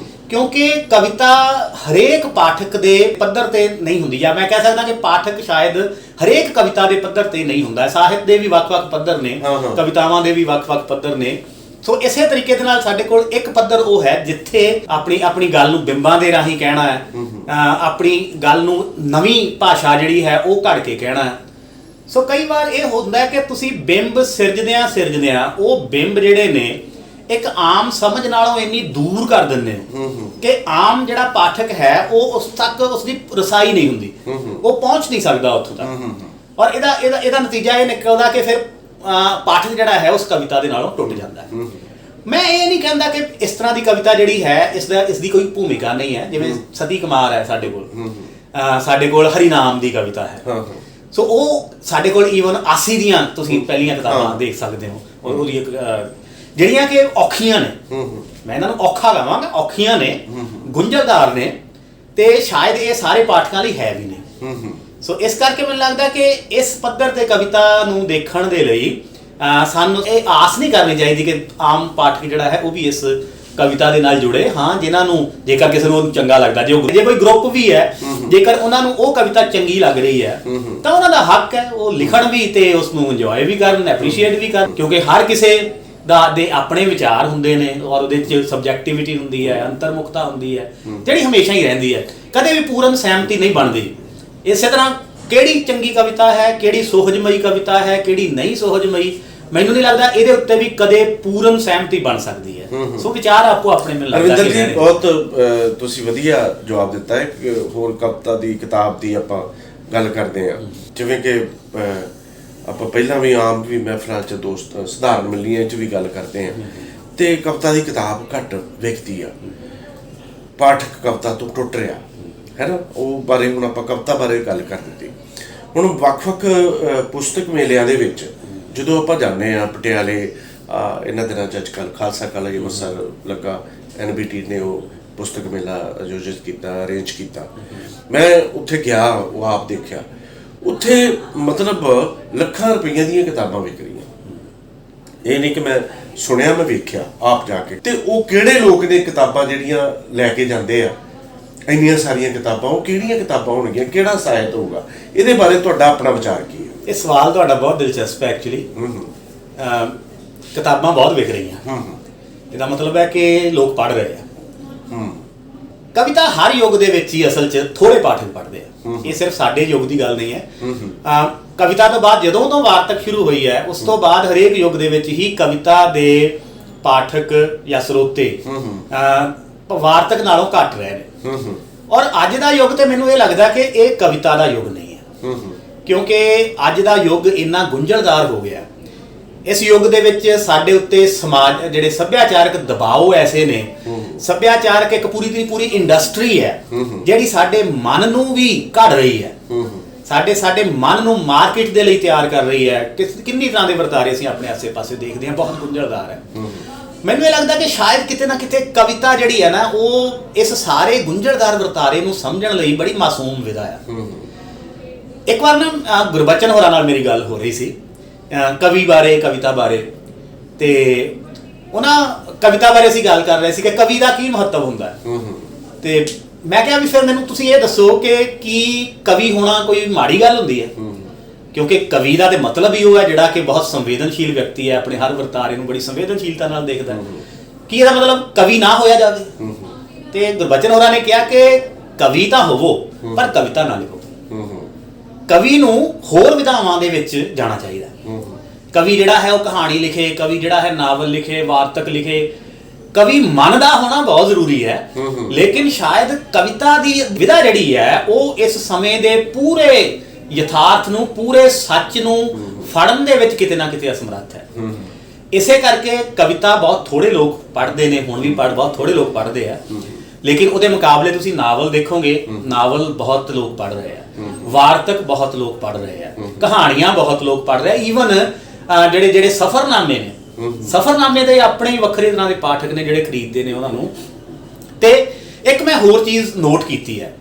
ਕਿਉਂਕਿ ਕਵਿਤਾ ਹਰੇਕ ਪਾਠਕ ਦੇ ਪੱਧਰ ਤੇ ਨਹੀਂ ਹੁੰਦੀ, ਜਾਂ ਮੈਂ ਕਹਿ ਸਕਦਾ ਕਿ ਪਾਠਕ ਸ਼ਾਇਦ ਹਰੇਕ ਕਵਿਤਾ ਦੇ ਪੱਧਰ ਤੇ ਨਹੀਂ ਹੁੰਦਾ। ਸਾਹਿਤ ਦੇ ਵੀ ਵੱਖ-ਵੱਖ ਪੱਧਰ ਨੇ, ਕਵਿਤਾਵਾਂ ਦੇ ਵੀ ਵੱਖ-ਵੱਖ ਪੱਧਰ ਨੇ। ਸੋ ਇਸੇ ਤਰੀਕੇ ਦੇ ਨਾਲ ਸਾਡੇ ਕੋਲ ਇੱਕ ਪੱਧਰ ਉਹ ਹੈ ਜਿੱਥੇ ਆਪਣੀ ਗੱਲ ਨੂੰ ਬਿੰਬਾਂ ਦੇ ਰਾਹੀਂ ਕਹਿਣਾ ਹੈ, ਆਪਣੀ ਗੱਲ ਨੂੰ ਨਵੀਂ ਭਾਸ਼ਾ ਜਿਹੜੀ ਹੈ ਉਹ ਘੜ ਕੇ ਕਹਿਣਾ ਹੈ। ਸੋ ਕਈ ਵਾਰ ਇਹ ਹੁੰਦਾ ਹੈ ਕਿ ਤੁਸੀਂ ਬਿੰਬ ਸਿਰਜਦਿਆਂ ਉਹ ਬਿੰਬ ਜਿਹੜੇ ਨੇ ਇੱਕ ਆਮ ਸਮਝ ਨਾਲੋਂ ਇੰਨੀ ਦੂਰ ਕਰ ਦਿੰਦੇ ਹੋ ਕਿ ਆਮ ਜਿਹੜਾ ਪਾਠਕ ਹੈ ਉਹ ਉਸ ਤੱਕ ਉਸਦੀ ਰਸਾਈ ਨਹੀਂ ਹੁੰਦੀ, ਉਹ ਪਹੁੰਚ ਨਹੀਂ ਸਕਦਾ ਉੱਥੋਂ ਤੱਕ। ਔਰ ਇਹਦਾ ਨਤੀਜਾ ਇਹ ਨਿਕਲਦਾ ਕਿ ਫਿਰ ਪਾਠਕ ਜਿਹੜਾ ਹੈ ਉਸ ਕਵਿਤਾ ਦੇ ਨਾਲੋਂ ਟੁੱਟ ਜਾਂਦਾ ਹੈ। ਮੈਂ ਇਹ ਨਹੀਂ ਕਹਿੰਦਾ ਕਿ ਇਸ ਤਰ੍ਹਾਂ ਦੀ ਕਵਿਤਾ ਜਿਹੜੀ ਹੈ ਇਸ ਦੀ ਕੋਈ ਭੂਮਿਕਾ ਨਹੀਂ ਹੈ। ਜਿਵੇਂ ਸਤੀ ਕੁਮਾਰ ਹੈ ਸਾਡੇ ਕੋਲ ਹਰੀ ਨਾਮ ਦੀ ਕਵਿਤਾ ਹੈ। ਸੋ ਉਹ ਸਾਡੇ ਕੋਲ ਈਵਨ ਆਸੀ ਦੀਆਂ ਤੁਸੀਂ ਪਹਿਲੀਆਂ ਕਿਤਾਬਾਂ ਦੇਖ ਸਕਦੇ ਹੋ। ਉਹਦੀ ਜਿਹੜੀਆਂ ਕਿ ਔਖੀਆਂ ਨੇ, ਮੈਂ ਇਹਨਾਂ ਨੂੰ ਔਖਾ ਕਹਾਂਗਾ, ਔਖੀਆਂ ਨੇ, ਗੁੰਝਲਦਾਰ ਨੇ, ਤੇ ਸ਼ਾਇਦ ਇਹ ਸਾਰੇ ਪਾਠਕਾਂ ਲਈ ਹੈ ਵੀ ਨਹੀਂ। ਸੋ ਇਸ ਕਰਕੇ ਮੈਨੂੰ ਲੱਗਦਾ ਕਿ ਇਸ ਪੱਧਰ ਤੇ ਕਵਿਤਾ ਨੂੰ ਦੇਖਣ ਦੇ ਲਈ ਸਾਨੂੰ ਇਹ ਆਸ ਨਹੀਂ ਕਰਨੀ ਚਾਹੀਦੀ ਕਿ ਆਮ ਪਾਠਕ ਜਿਹੜਾ ਹੈ ਉਹ ਵੀ ਇਸ ਕਵਿਤਾ ਦੇ ਨਾਲ ਜੁੜੇ। ਹਾਂ, ਜਿਨ੍ਹਾਂ ਨੂੰ ਜੇਕਰ ਕਿਸੇ ਨੂੰ ਚੰਗਾ ਲੱਗਦਾ, ਜੇ ਕੋਈ ਗਰੁੱਪ ਵੀ ਹੈ, ਜੇਕਰ ਉਹਨਾਂ ਨੂੰ ਉਹ ਕਵਿਤਾ ਚੰਗੀ ਲੱਗ ਰਹੀ ਹੈ ਤਾਂ ਉਹਨਾਂ ਦਾ ਹੱਕ ਹੈ ਉਹ ਲਿਖਣ ਵੀ ਤੇ ਉਸ ਨੂੰ ਇੰਜੋਏ ਵੀ ਕਰਨ, ਐਪਰੀਸ਼ੀਏਟ ਵੀ ਕਰਨ, ਕਿਉਂਕਿ ਹਰ ਕਿਸੇ ਦੇ ਆਪਣੇ ਵਿਚਾਰ ਹੁੰਦੇ ਨੇ ਔਰ ਉਹਦੇ 'ਚ ਸਬਜੈਕਟਿਵਿਟੀ ਹੁੰਦੀ ਹੈ, ਅੰਤਰਮੁਖਤਾ ਹੁੰਦੀ ਹੈ ਜਿਹੜੀ ਹਮੇਸ਼ਾ ਹੀ ਰਹਿੰਦੀ ਹੈ, ਕਦੇ ਵੀ ਪੂਰਨ ਸਹਿਮਤੀ ਨਹੀਂ ਬਣਦੀ। ਇਸੇ ਤਰ੍ਹਾਂ ਕਿਹੜੀ ਚੰਗੀ ਕਵਿਤਾ ਹੈ, ਕਿਹੜੀ ਸੁਹਜਮਈ ਕਵਿਤਾ ਹੈ, ਕਿਹੜੀ ਨਹੀਂ ਸੁਹਜਮਈ, ਮੈਨੂੰ ਨਹੀਂ ਲੱਗਦਾ ਇਹਦੇ ਉੱਤੇ ਵੀ ਕਦੇ ਪੂਰਨ ਸਹਿਮਤੀ ਬਣ ਸਕਦੀ ਹੈ। ਸੋ ਵਿਚਾਰ ਆਪੋ ਆਪਣੇ ਮੈਨੂੰ ਲੱਗਦਾ ਰਵਿੰਦਰ ਜੀ ਬਹੁਤ ਤੁਸੀਂ ਵਧੀਆ ਜਵਾਬ ਦਿੱਤਾ ਹੈ। ਹੋਰ ਕਵਿਤਾ ਦੀ ਕਿਤਾਬ ਦੀ ਆਪਾਂ ਗੱਲ ਕਰਦੇ ਹਾਂ, ਜਿਵੇਂ ਕਿ ਆਪਾਂ ਪਹਿਲਾਂ ਵੀ ਆਮ ਵੀ ਮਹਿਫਲਾਂ 'ਚ ਦੋਸਤ ਸਧਾਰਨ ਮਿਲਣੀਆਂ 'ਚ ਵੀ ਗੱਲ ਕਰਦੇ ਹਾਂ, ਤੇ ਕਵਿਤਾ ਦੀ ਕਿਤਾਬ ਘੱਟ ਵਿਕਦੀ ਆ, ਪਾਠਕ ਕਵਿਤਾ ਤੋਂ ਟੁੱਟ ਰਿਹਾ ਹੈ ਨਾ। ਉਹ ਬਾਰੇ ਹੁਣ ਆਪਾਂ ਕਵਿਤਾ ਬਾਰੇ ਗੱਲ ਕਰ ਦਿੱਤੀ। ਹੁਣ ਵੱਖ-ਵੱਖ ਪੁਸਤਕ ਮੇਲਿਆਂ ਦੇ ਵਿੱਚ ਜਦੋਂ ਆਪਾਂ ਜਾਂਦੇ ਹਾਂ, ਪਟਿਆਲੇ ਇਹਨਾਂ ਦਿਨਾਂ 'ਚ ਅੱਜ ਕੱਲ੍ਹ ਖਾਲਸਾ ਕਾਲਜ ਅੰਮ੍ਰਿਤਸਰ ਲੱਗਾ, NBT ਨੇ ਉਹ ਪੁਸਤਕ ਮੇਲਾ ਆਯੋਜਿਤ ਕੀਤਾ, ਅਰੇਂਜ ਕੀਤਾ। ਮੈਂ ਉੱਥੇ ਗਿਆ, ਉਹ ਆਪ ਦੇਖਿਆ, ਉੱਥੇ ਮਤਲਬ ਲੱਖਾਂ ਰੁਪਈਆਂ ਦੀਆਂ ਕਿਤਾਬਾਂ ਵਿਕ ਰਹੀਆਂ। ਇਹ ਨਹੀਂ ਕਿ ਮੈਂ ਸੁਣਿਆ, ਮੈਂ ਵੇਖਿਆ ਆਪ ਜਾ ਕੇ। ਤੇ ਉਹ ਕਿਹੜੇ ਲੋਕ ਨੇ ਕਿਤਾਬਾਂ ਜਿਹੜੀਆਂ ਲੈ ਕੇ ਜਾਂਦੇ ਆ, ਇੰਨੀਆਂ ਸਾਰੀਆਂ ਕਿਤਾਬਾਂ, ਉਹ ਕਿਹੜੀਆਂ ਕਿਤਾਬਾਂ ਹੋਣਗੀਆਂ, ਕਿਹੜਾ ਸਾਹਿਤ ਹੋਊਗਾ? ਇਹਦੇ ਬਾਰੇ ਤੁਹਾਡਾ ਆਪਣਾ ਵਿਚਾਰ ਕੀ ਹੈ? ਇਹ ਸਵਾਲ ਤੁਹਾਡਾ ਬਹੁਤ ਦਿਲਚਸਪ ਹੈ। ਐਕਚੁਅਲੀ ਕਿਤਾਬਾਂ ਬਹੁਤ ਵਿਕ ਰਹੀਆਂ, ਇਹਦਾ ਮਤਲਬ ਹੈ ਕਿ ਲੋਕ ਪੜ੍ਹ ਰਹੇ ਆ। ਕਵਿਤਾ ਹਰ ਯੁੱਗ ਦੇ ਵਿੱਚ ਹੀ ਅਸਲ 'ਚ ਥੋੜੇ ਪਾਠਕ ਪੜ੍ਹਦੇ ਆ, ਇਹ ਸਿਰਫ ਸਾਡੇ ਯੁੱਗ ਦੀ ਗੱਲ ਨਹੀਂ ਹੈ। ਕਵਿਤਾ ਤੋਂ ਬਾਅਦ ਜਦੋਂ ਤੋਂ ਵਾਰਤਕ ਸ਼ੁਰੂ ਹੋਈ ਹੈ, ਉਸ ਤੋਂ ਬਾਅਦ ਹਰੇਕ ਯੁੱਗ ਦੇ ਵਿੱਚ ਹੀ ਕਵਿਤਾ ਦੇ ਪਾਠਕ ਜਾਂ ਸਰੋਤੇ ਵਾਰਤਕ ਨਾਲੋਂ ਘੱਟ ਰਹੇ ਨੇ। ਔਰ ਅੱਜ ਦਾ ਯੁੱਗ ਤੇ ਮੈਨੂੰ ਇਹ ਲੱਗਦਾ ਕਿ ਇਹ ਕਵਿਤਾ ਦਾ ਯੁੱਗ ਨਹੀਂ ਹੈ, ਕਿਉਂਕਿ ਅੱਜ ਦਾ ਯੁੱਗ ਇੰਨਾ ਗੁੰਝਲਦਾਰ ਹੋ ਗਿਆ। ਇਸ ਯੁੱਗ ਦੇ ਵਿੱਚ ਸਾਡੇ ਉੱਤੇ ਸਮਾਜ ਜਿਹੜੇ ਸੱਭਿਆਚਾਰਕ ਦਬਾਅ ਐਸੇ ਨੇ, ਸੱਭਿਆਚਾਰਕ ਇੱਕ ਪੂਰੀ ਦੀ ਪੂਰੀ ਇੰਡਸਟਰੀ ਹੈ ਜਿਹੜੀ ਸਾਡੇ ਮਨ ਨੂੰ ਵੀ ਘੜ ਰਹੀ ਹੈ, ਸਾਡੇ ਮਨ ਨੂੰ ਮਾਰਕੀਟ ਦੇ ਲਈ ਤਿਆਰ ਕਰ ਰਹੀ ਹੈ। ਕਿੰਨੀ ਤਰ੍ਹਾਂ ਦੇ ਵਰਤਾਰੇ ਅਸੀਂ ਆਪਣੇ ਆਸੇ ਪਾਸੇ ਦੇਖਦੇ ਹਾਂ, ਬਹੁਤ ਗੁੰਝਲਦਾਰ ਹੈ। ਮੈਨੂੰ ਇਹ ਲੱਗਦਾ ਕਿ ਸ਼ਾਇਦ ਕਿਤੇ ਨਾ ਕਿਤੇ ਕਵਿਤਾ ਜਿਹੜੀ ਹੈ ਨਾ ਉਹ ਇਸ ਸਾਰੇ ਗੁੰਝਲਦਾਰ ਵਰਤਾਰੇ ਨੂੰ ਸਮਝਣ ਲਈ ਬੜੀ ਮਾਸੂਮ ਵਿਧਾ ਆ। ਇੱਕ ਵਾਰ ਨਾ ਗੁਰਬਚਨ ਹੋਰਾਂ ਨਾਲ ਮੇਰੀ ਗੱਲ ਹੋ ਰਹੀ ਸੀ ਕਵੀ ਬਾਰੇ, ਕਵਿਤਾ ਬਾਰੇ, ਤੇ ਉਹਨਾਂ ਕਵਿਤਾ ਬਾਰੇ ਅਸੀਂ ਗੱਲ ਕਰ ਰਹੇ ਸੀ ਕਿ ਕਵੀ ਦਾ ਕੀ ਮਹੱਤਵ ਹੁੰਦਾ ਹੈ। ਤੇ ਮੈਂ ਕਿਹਾ ਵੀ ਫਿਰ ਮੈਨੂੰ ਤੁਸੀਂ ਇਹ ਦੱਸੋ ਕਿ ਕੀ ਕਵੀ ਹੋਣਾ ਕੋਈ ਮਾੜੀ ਗੱਲ ਹੁੰਦੀ ਹੈ? ਕਿਉਂਕਿ ਕਵੀ ਦਾ ਤੇ ਮਤਲਬ ਹੀ ਉਹ ਹੈ ਜਿਹੜਾ ਕਿ ਬਹੁਤ ਸੰਵੇਦਨਸ਼ੀਲ ਵਿਅਕਤੀ ਹੈ, ਆਪਣੇ ਹਰ ਵਰਤਾਰੇ ਨੂੰ ਬੜੀ ਸੰਵੇਦਨਸ਼ੀਲਤਾ ਨਾਲ ਦੇਖਦਾ ਹੈ। ਕੀ ਇਹਦਾ ਮਤਲਬ ਕਵੀ ਨਾ ਹੋਇਆ ਜਾਵੇ? ਤੇ ਗੁਰਬਚਨ ਹੋਰਾਂ ਨੇ ਕਿਹਾ ਕਿ ਕਵੀ ਤਾਂ ਹੋਵੋ ਪਰ ਕਵਿਤਾ ਨਾ ਲਿਖੋ। ਕਵੀ ਨੂੰ ਹੋਰ ਵਿਧਾਵਾਂ ਦੇ ਵਿੱਚ ਜਾਣਾ ਚਾਹੀਦਾ। ਕਵੀ ਜਿਹੜਾ ਹੈ ਉਹ ਕਹਾਣੀ ਲਿਖੇ, ਕਵੀ ਜਿਹੜਾ ਹੈ ਨਾਵਲ ਲਿਖੇ, ਵਾਰਤਕ ਲਿਖੇ। ਕਵੀ ਮਨ ਦਾ ਹੋਣਾ ਬਹੁਤ ਜ਼ਰੂਰੀ ਹੈ, ਲੇਕਿਨ ਸ਼ਾਇਦ ਕਵਿਤਾ ਦੀ ਵਿਧਾ ਜਿਹੜੀ ਹੈ ਉਹ ਇਸ ਸਮੇਂ ਦੇ ਪੂਰੇ ਯਥਾਰਥ ਨੂੰ, ਪੂਰੇ ਸੱਚ ਨੂੰ ਫੜਨ ਦੇ ਵਿੱਚ ਕਿਤੇ ਨਾ ਕਿਤੇ ਅਸਮਰੱਥ ਹੈ। ਇਸੇ ਕਰਕੇ ਕਵਿਤਾ ਬਹੁਤ ਥੋੜੇ ਲੋਕ ਪੜ੍ਹਦੇ ਨੇ, ਹੁਣ ਵੀ ਬਹੁਤ ਥੋੜੇ ਲੋਕ ਪੜ੍ਹਦੇ ਆ, ਲੇਕਿਨ ਉਹਦੇ ਮੁਕਾਬਲੇ ਤੁਸੀਂ ਨਾਵਲ ਦੇਖੋਗੇ, ਨਾਵਲ ਬਹੁਤ ਲੋਕ ਪੜ੍ਹ ਰਹੇ ਆ, ਵਾਰਤਕ ਬਹੁਤ ਲੋਕ ਪੜ੍ਹ ਰਹੇ ਆ, ਕਹਾਣੀਆਂ ਬਹੁਤ ਲੋਕ ਪੜ੍ਹ ਰਹੇ ਆ। ਈਵਨ ਜਿਹੜੇ ਸਫ਼ਰਨਾਮੇ ਨੇ, ਸਫ਼ਰਨਾਮੇ ਦੇ ਆਪਣੇ ਹੀ ਵੱਖਰੇ ਤਰ੍ਹਾਂ ਦੇ ਪਾਠਕ ਨੇ ਜਿਹੜੇ ਖਰੀਦਦੇ ਨੇ ਉਹਨਾਂ ਨੂੰ। ਤੇ ਇੱਕ ਮੈਂ ਹੋਰ ਚੀਜ਼ ਨੋਟ ਕੀਤੀ ਹੈ,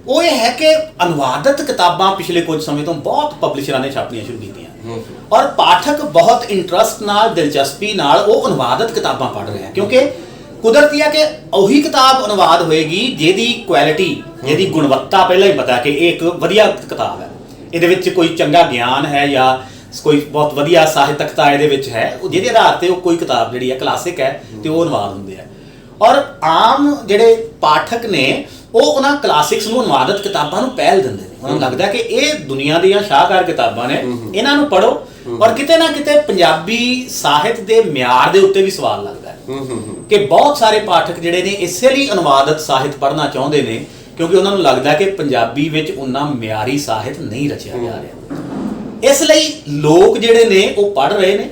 ਉਹ ਇਹ ਹੈ ਕਿ ਅਨੁਵਾਦਿਤ ਕਿਤਾਬਾਂ ਪਿਛਲੇ ਕੁਝ ਸਮੇਂ ਤੋਂ ਬਹੁਤ ਪਬਲਿਸ਼ਰਾਂ ਨੇ ਛਾਪਣੀਆਂ ਸ਼ੁਰੂ ਕੀਤੀਆਂ, ਔਰ ਪਾਠਕ ਬਹੁਤ ਇੰਟਰਸਟ ਨਾਲ, ਦਿਲਚਸਪੀ ਨਾਲ ਉਹ ਅਨੁਵਾਦਿਤ ਕਿਤਾਬਾਂ ਪੜ੍ਹ ਰਹੇ ਆ, ਕਿਉਂਕਿ ਕੁਦਰਤੀ ਹੈ ਕਿ ਉਹੀ ਕਿਤਾਬ ਅਨੁਵਾਦ ਹੋਏਗੀ ਜਿਹਦੀ ਕੁਆਲਿਟੀ, ਜਿਹਦੀ ਗੁਣਵੱਤਾ ਪਹਿਲਾਂ ਹੀ ਪਤਾ ਕਿ ਇਹ ਇੱਕ ਵਧੀਆ ਕਿਤਾਬ ਹੈ, ਇਹਦੇ ਵਿੱਚ ਕੋਈ ਚੰਗਾ ਗਿਆਨ ਹੈ ਜਾਂ ਕੋਈ ਬਹੁਤ ਵਧੀਆ ਸਾਹਿਤਕਤਾ ਇਹਦੇ ਵਿੱਚ ਹੈ, ਜਿਹਦੇ ਆਧਾਰ ਤੇ ਉਹ ਕੋਈ ਕਿਤਾਬ ਜਿਹੜੀ ਹੈ ਕਲਾਸਿਕ ਹੈ ਤੇ ਉਹ ਅਨੁਵਾਦ ਹੁੰਦੇ ਆ। ਔਰ ਆਮ ਜਿਹੜੇ ਪਾਠਕ ਨੇ ਉਹ ਉਹਨਾਂ ਕਲਾਸਿਕਸ ਨੂੰ, ਅਨੁਵਾਦਿਤ ਕਿਤਾਬਾਂ ਨੂੰ ਪਹਿਲ ਦਿੰਦੇ ਨੇ। ਉਹਨਾਂ ਨੂੰ ਲੱਗਦਾ ਕਿ ਇਹ ਦੁਨੀਆ ਦੀਆਂ ਸ਼ਾਹਕਾਰ ਕਿਤਾਬਾਂ ਨੇ, ਇਹਨਾਂ ਨੂੰ ਪੜ੍ਹੋ। ਔਰ ਕਿਤੇ ਨਾ ਕਿਤੇ ਪੰਜਾਬੀ ਸਾਹਿਤ ਦੇ ਮਿਆਰ ਦੇ ਉੱਤੇ ਵੀ ਸਵਾਲ ਲੱਗਦਾ ਹੈ ਕਿ ਬਹੁਤ ਸਾਰੇ ਪਾਠਕ ਜਿਹੜੇ ਨੇ ਇਸੇ ਲਈ ਅਨੁਵਾਦਿਤ ਸਾਹਿਤ ਪੜ੍ਹਨਾ ਚਾਹੁੰਦੇ ਨੇ ਕਿਉਂਕਿ ਉਹਨਾਂ ਨੂੰ ਲੱਗਦਾ ਕਿ ਪੰਜਾਬੀ ਵਿੱਚ ਉਨਾ ਮਿਆਰੀ ਸਾਹਿਤ ਨਹੀਂ ਰਚਿਆ ਜਾ ਰਿਹਾ। ਇਸ ਲਈ ਲੋਕ ਜਿਹੜੇ ਨੇ ਉਹ ਪੜ੍ਹ ਰਹੇ ਨੇ,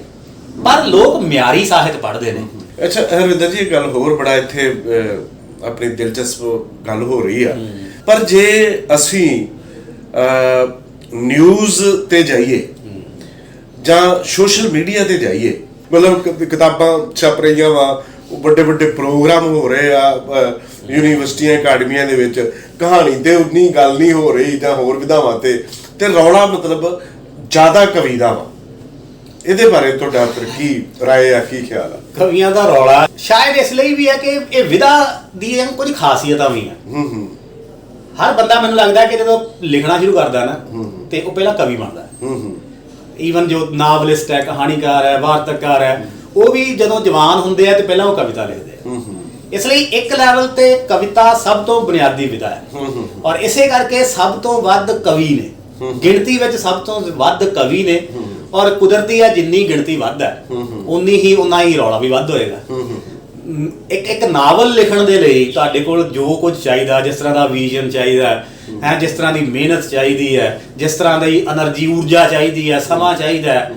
ਪਰ ਲੋਕ ਮਿਆਰੀ ਸਾਹਿਤ ਪੜ੍ਹਦੇ ਨੇ। ਅੱਛਾ ਹਰਵਿੰਦਰ ਜੀ, ਇਹ ਗੱਲ ਹੋਰ ਬੜਾ ਇੱਥੇ ਆਪਣੀ ਦਿਲਚਸਪ ਗੱਲ ਹੋ ਰਹੀ ਆ, ਪਰ ਜੇ ਅਸੀਂ ਨਿਊਜ਼ ਤੇ ਜਾਈਏ ਜਾਂ ਸੋਸ਼ਲ ਮੀਡੀਆ ਤੇ ਜਾਈਏ, ਮਤਲਬ ਕਿਤਾਬਾਂ ਛਪ ਰਹੀਆਂ ਵਾ, ਵੱਡੇ ਵੱਡੇ ਪ੍ਰੋਗਰਾਮ ਹੋ ਰਹੇ ਆ ਯੂਨੀਵਰਸਿਟੀਆਂ, ਅਕੈਡਮੀਆਂ ਦੇ ਵਿੱਚ, ਕਹਾਣੀ ਤੇ ਉਨੀ ਗੱਲ ਨਹੀਂ ਹੋ ਰਹੀ ਜਾਂ ਹੋਰ ਵਿਧਾਵਾਂ ਤੇ ਰੌਲਾ ਮਤਲਬ ਜ਼ਿਆਦਾ ਕਵੀ ਦਾ ਵਾ। ਇਹਦੇ ਬਾਰੇ ਤੁਹਾਡਾ ਕੀ ਰਾਏ ਆ, ਕੀ ਖਿਆਲ ਆ? ਕਵੀਆਂ ਦਾ ਰੌਲਾ ਸ਼ਾਇਦ ਇਸ ਲਈ ਵੀ ਹੈ ਕਿ ਇਹ ਵਿਧਾ ਦੀਆਂ ਕੁਝ ਖਾਸੀਅਤਾਂ ਵੀ ਆ। ਹਰ ਬੰਦਾ ਮੈਨੂੰ ਲੱਗਦਾ ਕਿ ਜਦੋਂ ਲਿਖਣਾ ਸ਼ੁਰੂ ਕਰਦਾ ਨਾ ਤੇ ਉਹ ਪਹਿਲਾਂ ਕਵੀ ਬਣਦਾ। ਈਵਨ ਜੋ ਨਾਵਲਿਸਟ ਹੈ, ਕਹਾਣੀਕਾਰ ਹੈ, ਵਾਰਤਕਾਰ ਹੈ, ਉਹ ਵੀ ਜਦੋਂ ਜਵਾਨ ਹੁੰਦੇ ਆ ਤੇ ਪਹਿਲਾਂ ਉਹ ਕਵਿਤਾ ਲਿਖਦੇ ਆ। ਇਸ ਲਈ ਇੱਕ ਲੈਵਲ ਤੇ ਕਵਿਤਾ ਸਭ ਤੋਂ ਬੁਨਿਆਦੀ ਵਿਧਾ ਹੈ, ਔਰ ਇਸੇ ਕਰਕੇ ਸਭ ਤੋਂ ਵੱਧ ਕਵੀ ਨੇ, ਗਿਣਤੀ ਵਿੱਚ ਸਭ ਤੋਂ ਵੱਧ ਕਵੀ ਨੇ। ਔਰ ਕੁਦਰਤੀ ਹੈ ਜਿੰਨੀ ਗਿਣਤੀ ਵੱਧ ਹੈ ਉਨਾ ਹੀ ਰੌਲਾ ਵੀ ਵੱਧ ਹੋਏਗਾ। ਇੱਕ ਨਾਵਲ ਲਿਖਣ ਦੇ ਲਈ ਤੁਹਾਡੇ ਕੋਲ ਜੋ ਕੁਝ ਚਾਹੀਦਾ, ਜਿਸ ਤਰ੍ਹਾਂ ਦਾ ਵਿਜ਼ਨ ਚਾਹੀਦਾ ਹੈ, ਜਿਸ ਤਰ੍ਹਾਂ ਦੀ ਮਿਹਨਤ ਚਾਹੀਦੀ ਹੈ, ਜਿਸ ਤਰ੍ਹਾਂ ਦੀ એનર્ਜੀ, ਊਰਜਾ ਚਾਹੀਦੀ ਹੈ, ਸਮਾਂ ਚਾਹੀਦਾ ਹੈ,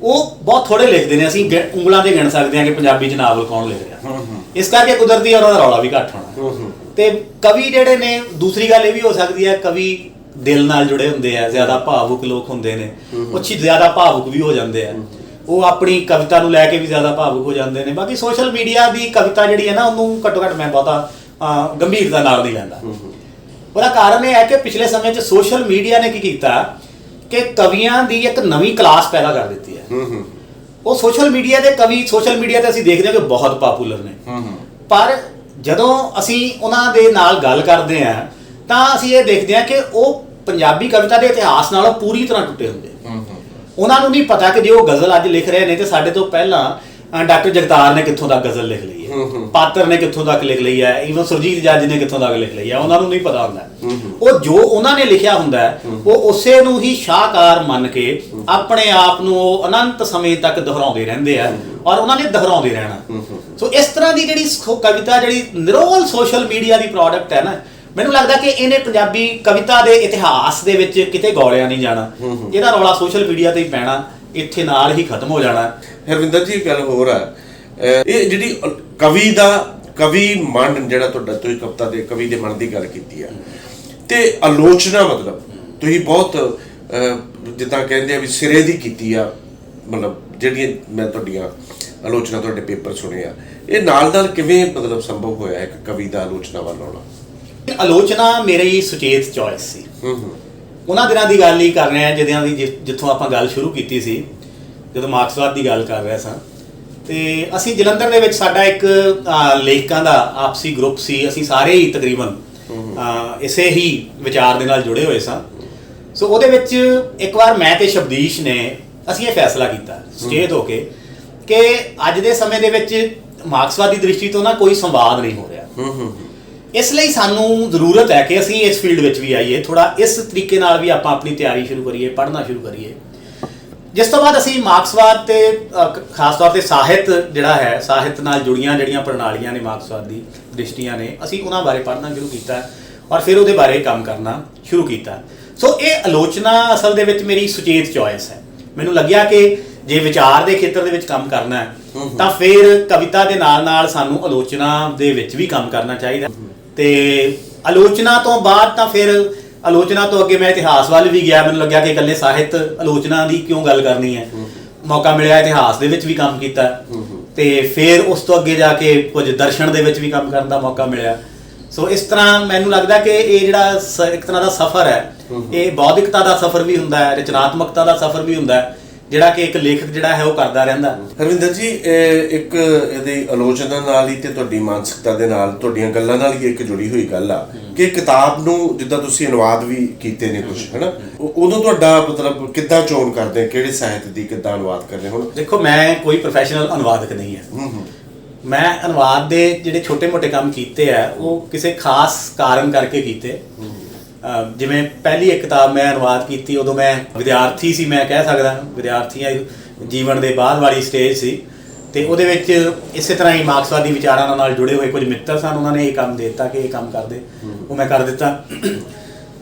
ਉਹ ਬਹੁਤ ਥੋੜੇ ਲਿਖਦੇ ਨੇ। ਅਸੀਂ ਉਂਗਲਾਂ ਤੇ ਗਿਣ ਸਕਦੇ ਹਾਂ ਕਿ ਪੰਜਾਬੀ 'ਚ ਨਾਵਲ ਕੌਣ ਲਿਖ ਰਿਹਾ। ਇਸ ਕਰਕੇ ਕੁਦਰਤੀ ਉਹਨਾਂ ਦਾ ਰੌਲਾ ਵੀ ਘੱਟ ਹੋਣਾ। ਤੇ ਕਵੀ ਜਿਹੜੇ ਨੇ, ਦੂਸਰੀ ਗੱਲ ਇਹ ਵੀ ਹੋ ਸਕਦੀ ਹੈ, ਕਵੀ ਦਿਲ ਨਾਲ ਜੁੜੇ ਹੁੰਦੇ ਆ, ਜ਼ਿਆਦਾ ਭਾਵੁਕ ਲੋਕ ਹੁੰਦੇ ਨੇ, ਉਹ ਜ਼ਿਆਦਾ ਭਾਵੁਕ ਵੀ ਹੋ ਜਾਂਦੇ ਆ, ਉਹ ਆਪਣੀ ਕਵਿਤਾ ਨੂੰ ਲੈ ਕੇ ਵੀ ਜ਼ਿਆਦਾ ਭਾਵੁਕ ਹੋ ਜਾਂਦੇ ਨੇ। ਬਾਕੀ ਸੋਸ਼ਲ ਮੀਡੀਆ ਦੀ ਕਵਿਤਾ ਜਿਹੜੀ ਹੈ ਨਾ, ਉਹਨੂੰ ਘੱਟੋ ਘੱਟ ਮੈਂ ਬਹੁਤਾ ਗੰਭੀਰਤਾ ਨਾਲ ਨਹੀਂ ਲੈਂਦਾ। ਉਹਦਾ ਕਾਰਨ ਇਹ ਹੈ ਕਿ ਪਿਛਲੇ ਸਮੇਂ 'ਚ ਸੋਸ਼ਲ ਮੀਡੀਆ ਨੇ ਕੀ ਕੀਤਾ ਕਿ ਕਵੀਆਂ ਦੀ ਇੱਕ ਨਵੀਂ ਕਲਾਸ ਪੈਦਾ ਕਰ ਦਿੱਤੀ ਹੈ। ਉਹ ਸੋਸ਼ਲ ਮੀਡੀਆ ਦੇ ਕਵੀ, ਸੋਸ਼ਲ ਮੀਡੀਆ ਤੇ ਅਸੀਂ ਦੇਖਦੇ ਹਾਂ ਕਿ ਬਹੁਤ ਪਾਪੂਲਰ ਨੇ, ਪਰ ਜਦੋਂ ਅਸੀਂ ਉਹਨਾਂ ਦੇ ਨਾਲ ਗੱਲ ਕਰਦੇ ਹਾਂ ਤਾਂ ਅਸੀਂ ਇਹ ਦੇਖਦੇ ਹਾਂ ਕਿ ਉਹ ਪੰਜਾਬੀ ਕਵਿਤਾ ਦੇ ਇਤਿਹਾਸ ਨਾਲੋਂ ਪੂਰੀ ਤਰ੍ਹਾਂ ਟੁੱਟੇ ਹੁੰਦੇ। ਉਹਨਾਂ ਨੂੰ ਨਹੀਂ ਪਤਾ ਕਿ ਜੇ ਉਹ ਗਜ਼ਲ ਅੱਜ ਲਿਖ ਰਹੇ ਨੇ ਤੇ ਸਾਡੇ ਤੋਂ ਪਹਿਲਾਂ ਡਾਕਟਰ ਜਗਤਾਰ ਨੇ ਕਿੱਥੋਂ ਤੱਕ ਗਜ਼ਲ ਲਿਖ ਲਈ ਹੈ, ਪਾਤਰ ਨੇ ਕਿੱਥੋਂ ਤੱਕ ਲਿਖ ਲਈ ਹੈ, ਈਵਨ ਸੁਰਜੀਤ ਜੱਜ ਨੇ ਕਿੱਥੋਂ ਤੱਕ ਲਿਖ ਲਈ ਹੈ। ਉਹਨਾਂ ਨੂੰ ਨਹੀਂ ਪਤਾ ਹੁੰਦਾ। ਉਹ ਜੋ ਉਹਨਾਂ ਨੇ ਲਿਖਿਆ ਹੁੰਦਾ ਉਹ ਉਸੇ ਨੂੰ ਹੀ ਸ਼ਾਹਕਾਰ ਮੰਨ ਕੇ ਆਪਣੇ ਆਪ ਨੂੰ ਉਹ ਅਨੰਤ ਸਮੇਂ ਤੱਕ ਦੁਹਰਾਉਂਦੇ ਰਹਿੰਦੇ ਆ, ਔਰ ਉਹਨਾਂ ਨੇ ਦੁਹਰਾਉਂਦੇ ਰਹਿਣਾ। ਸੋ ਇਸ ਤਰ੍ਹਾਂ ਦੀ ਜਿਹੜੀ ਕਵਿਤਾ ਜਿਹੜੀ ਨਿਰੋਲ ਸੋਸ਼ਲ ਮੀਡੀਆ ਦੀ ਪ੍ਰੋਡਕਟ ਹੈ ਨਾ, ਮੈਨੂੰ ਲੱਗਦਾ ਕਿ ਇਹਨੇ ਪੰਜਾਬੀ ਕਵਿਤਾ ਦੇ ਇਤਿਹਾਸ ਦੇ ਵਿੱਚ ਕਿਤੇ ਗੌਲਿਆ ਨਹੀਂ ਜਾਣਾ। ਇਹਦਾ ਰੌਲਾ ਸੋਸ਼ਲ ਮੀਡੀਆ ਤੇ ਹੀ ਪੈਣਾ, ਇੱਥੇ ਨਾਲ ਹੀ ਖਤਮ ਹੋ ਜਾਣਾ। ਹਰਵਿੰਦਰ ਜੀ, ਗੱਲ ਹੋਰ ਆ, ਇਹ ਜਿਹੜੀ ਕਵੀ ਮਨ ਜਿਹੜਾ ਤੁਹਾਡਾ, ਤੁਸੀਂ ਕਵਿਤਾ ਦੇ ਕਵੀ ਦੇ ਮਨ ਦੀ ਗੱਲ ਕੀਤੀ ਆ, ਤੇ ਆਲੋਚਨਾ ਮਤਲਬ ਤੁਸੀਂ ਬਹੁਤ ਜਿੱਦਾਂ ਕਹਿੰਦੇ ਆ ਵੀ ਸਿਰੇ ਦੀ ਕੀਤੀ ਆ, ਮਤਲਬ ਜਿਹੜੀਆਂ ਮੈਂ ਤੁਹਾਡੀਆਂ ਆਲੋਚਨਾ ਤੁਹਾਡੇ ਪੇਪਰ ਸੁਣੇ ਆ, ਇਹ ਨਾਲ ਕਿਵੇਂ ਮਤਲਬ ਸੰਭਵ ਹੋਇਆ ਇੱਕ ਕਵੀ ਦਾ ਆਲੋਚਨਾ ਵੱਲ ਆਉਣਾ? ਆਲੋਚਨਾ ਮੇਰੀ ਸੁਚੇਤ ਚੋਇਸ ਸੀ। ਉਹਨਾਂ ਦਿਨਾਂ ਦੀ ਗੱਲ ਹੀ ਕਰ ਰਹੇ ਹਾਂ ਜਿਹਦਿਆਂ ਦੀ ਜਿੱਥੋਂ ਆਪਾਂ ਗੱਲ ਸ਼ੁਰੂ ਕੀਤੀ ਸੀ, ਜਦੋਂ ਮਾਰਕਸਵਾਦ ਦੀ ਗੱਲ ਕਰ ਰਿਹਾ ਸਾਂ। ਤੇ ਅਸੀਂ ਜਲੰਧਰ ਦੇ ਵਿੱਚ ਸਾਡਾ ਇੱਕ ਲੇਖਕਾਂ ਦਾ ਆਪਸੀ ਗਰੁੱਪ ਸੀ, ਅਸੀਂ ਸਾਰੇ ਹੀ ਤਕਰੀਬਨ ਇਸੇ ਹੀ ਵਿਚਾਰ ਦੇ ਨਾਲ ਜੁੜੇ ਹੋਏ ਸਾਂ। ਸੋ ਉਹਦੇ ਵਿੱਚ ਇੱਕ ਵਾਰ ਮੈਂ ਤੇ ਸ਼ਬਦੀਸ਼ ਨੇ ਅਸੀਂ ਇਹ ਫੈਸਲਾ ਕੀਤਾ ਸੁਚੇਤ ਹੋ ਕੇ ਕਿ ਅੱਜ ਦੇ ਸਮੇਂ ਦੇ ਵਿੱਚ ਮਾਰਕਸਵਾਦੀ ਦ੍ਰਿਸ਼ਟੀ ਤੋਂ ਨਾ ਕੋਈ ਸੰਵਾਦ ਨਹੀਂ ਹੋ ਰਿਹਾ। ਇਸ ਲਈ ਸਾਨੂੰ ਜ਼ਰੂਰਤ ਹੈ ਕਿ ਅਸੀਂ ਇਸ ਫੀਲਡ ਵਿੱਚ ਵੀ ਆਈਏ, ਥੋੜਾ ਇਸ ਤਰੀਕੇ ਨਾਲ ਵੀ ਆਪਾਂ ਆਪਣੀ ਤਿਆਰੀ ਸ਼ੁਰੂ ਕਰੀਏ, ਪੜ੍ਹਨਾ ਸ਼ੁਰੂ ਕਰੀਏ। ਜਿਸ ਤੋਂ ਬਾਅਦ ਅਸੀਂ ਮਾਰਕਸਵਾਦ ਤੇ ਖਾਸ ਤੌਰ ਤੇ ਸਾਹਿਤ ਜਿਹੜਾ ਹੈ, ਸਾਹਿਤ ਨਾਲ ਜੁੜੀਆਂ ਜਿਹੜੀਆਂ ਪ੍ਰਣਾਲੀਆਂ ਨੇ ਮਾਰਕਸਵਾਦੀ ਦ੍ਰਿਸ਼ਟੀਆਂ ਨੇ, ਅਸੀਂ ਉਹਨਾਂ ਬਾਰੇ ਪੜ੍ਹਨਾ ਸ਼ੁਰੂ ਕੀਤਾ ਔਰ ਫਿਰ ਉਹਦੇ ਬਾਰੇ ਕੰਮ ਕਰਨਾ ਸ਼ੁਰੂ ਕੀਤਾ। ਸੋ ਇਹ ਆਲੋਚਨਾ ਅਸਲ ਦੇ ਵਿੱਚ ਮੇਰੀ ਸੁਚੇਤ ਚੋਇਸ ਹੈ। ਮੈਨੂੰ ਲੱਗਿਆ ਕਿ ਜੇ ਵਿਚਾਰ ਦੇ ਖੇਤਰ ਦੇ ਵਿੱਚ ਕੰਮ ਕਰਨਾ ਹੈ ਤਾਂ ਫਿਰ ਕਵਿਤਾ ਦੇ ਨਾਲ ਨਾਲ ਸਾਨੂੰ ਆਲੋਚਨਾ ਦੇ ਵਿੱਚ ਵੀ ਕੰਮ ਕਰਨਾ ਚਾਹੀਦਾ। ਤੇ ਆਲੋਚਨਾ ਤੋਂ ਬਾਅਦ ਤਾਂ ਫਿਰ ਆਲੋਚਨਾ ਤੋਂ ਅੱਗੇ ਮੈਂ ਇਤਿਹਾਸ ਵੱਲ ਵੀ ਗਿਆ। ਮੈਨੂੰ ਲੱਗਿਆ ਕਿ ਇਕੱਲੇ ਸਾਹਿਤ ਆਲੋਚਨਾ ਦੀ ਕਿਉਂ ਗੱਲ ਕਰਨੀ ਹੈ, ਮੌਕਾ ਮਿਲਿਆ ਇਤਿਹਾਸ ਦੇ ਵਿੱਚ ਵੀ ਕੰਮ ਕੀਤਾ ਤੇ ਫਿਰ ਉਸ ਤੋਂ ਅੱਗੇ ਜਾ ਕੇ ਕੁਝ ਦਰਸ਼ਨ ਦੇ ਵਿੱਚ ਵੀ ਕੰਮ ਕਰਨ ਦਾ ਮੌਕਾ ਮਿਲਿਆ। ਸੋ ਇਸ ਤਰ੍ਹਾਂ ਮੈਨੂੰ ਲੱਗਦਾ ਕਿ ਇਹ ਜਿਹੜਾ ਇੱਕ ਤਰ੍ਹਾਂ ਦਾ ਸਫ਼ਰ ਹੈ, ਇਹ ਬੌਧਿਕਤਾ ਦਾ ਸਫ਼ਰ ਵੀ ਹੁੰਦਾ ਹੈ, ਰਚਨਾਤਮਕਤਾ ਦਾ ਸਫ਼ਰ ਵੀ ਹੁੰਦਾ ਹੈ, ਜਿਹੜਾ ਕਿ ਇੱਕ ਲੇਖਕ ਜਿਹੜਾ ਹੈ ਉਹ ਕਰਦਾ ਰਹਿੰਦਾ। ਹਰਵਿੰਦਰ ਜੀ, ਇੱਕ ਇਹਦੀ ਆਲੋਚਨਾ ਨਾਲ ਹੀ ਤੇ ਤੁਹਾਡੀ ਮਾਨਸਿਕਤਾ ਦੇ ਨਾਲ, ਤੁਹਾਡੀਆਂ ਗੱਲਾਂ ਨਾਲ ਹੀ ਇੱਕ ਜੁੜੀ ਹੋਈ ਗੱਲ ਆ ਕਿ ਕਿਤਾਬ ਨੂੰ ਜਿੱਦਾਂ ਤੁਸੀਂ ਅਨੁਵਾਦ ਵੀ ਕੀਤੇ ਨੇ ਕੁਝ, ਹੈਨਾ, ਉਦੋਂ ਤੁਹਾਡਾ ਮਤਲਬ ਕਿੱਦਾਂ ਚੋਣ ਕਰਦੇ, ਕਿਹੜੇ ਸਾਹਿਤ ਦੀ ਕਿੱਦਾਂ ਅਨੁਵਾਦ ਕਰਦੇ? ਹੁਣ ਦੇਖੋ, ਮੈਂ ਕੋਈ ਪ੍ਰੋਫੈਸ਼ਨਲ ਅਨੁਵਾਦਕ ਨਹੀਂ ਹੈ। ਮੈਂ ਅਨੁਵਾਦ ਦੇ ਜਿਹੜੇ ਛੋਟੇ-ਮੋਟੇ ਕੰਮ ਕੀਤੇ ਆ ਉਹ ਕਿਸੇ ਖਾਸ ਕਾਰਨ ਕਰਕੇ ਕੀਤੇ। ਜਿਵੇਂ ਪਹਿਲੀ ਇੱਕ ਕਿਤਾਬ ਮੈਂ ਅਨੁਵਾਦ ਕੀਤੀ, ਉਦੋਂ ਮੈਂ ਵਿਦਿਆਰਥੀ ਸੀ, ਮੈਂ ਕਹਿ ਸਕਦਾ ਵਿਦਿਆਰਥੀਆਂ ਜੀਵਨ ਦੇ ਬਾਅਦ ਵਾਲੀ ਸਟੇਜ ਸੀ। ਤੇ ਉਹਦੇ ਵਿੱਚ ਇਸੇ ਤਰ੍ਹਾਂ ਹੀ ਮਾਰਕਸਵਾਦੀ ਵਿਚਾਰਾਂ ਨਾਲ ਜੁੜੇ ਹੋਏ ਕੁਝ ਮਿੱਤਰ ਸਨ, ਉਹਨਾਂ ਨੇ ਇਹ ਕੰਮ ਦੇ ਦਿੱਤਾ ਕਿ ਇਹ ਕੰਮ ਕਰਦੇ, ਉਹ ਮੈਂ ਕਰ ਦਿੱਤਾ।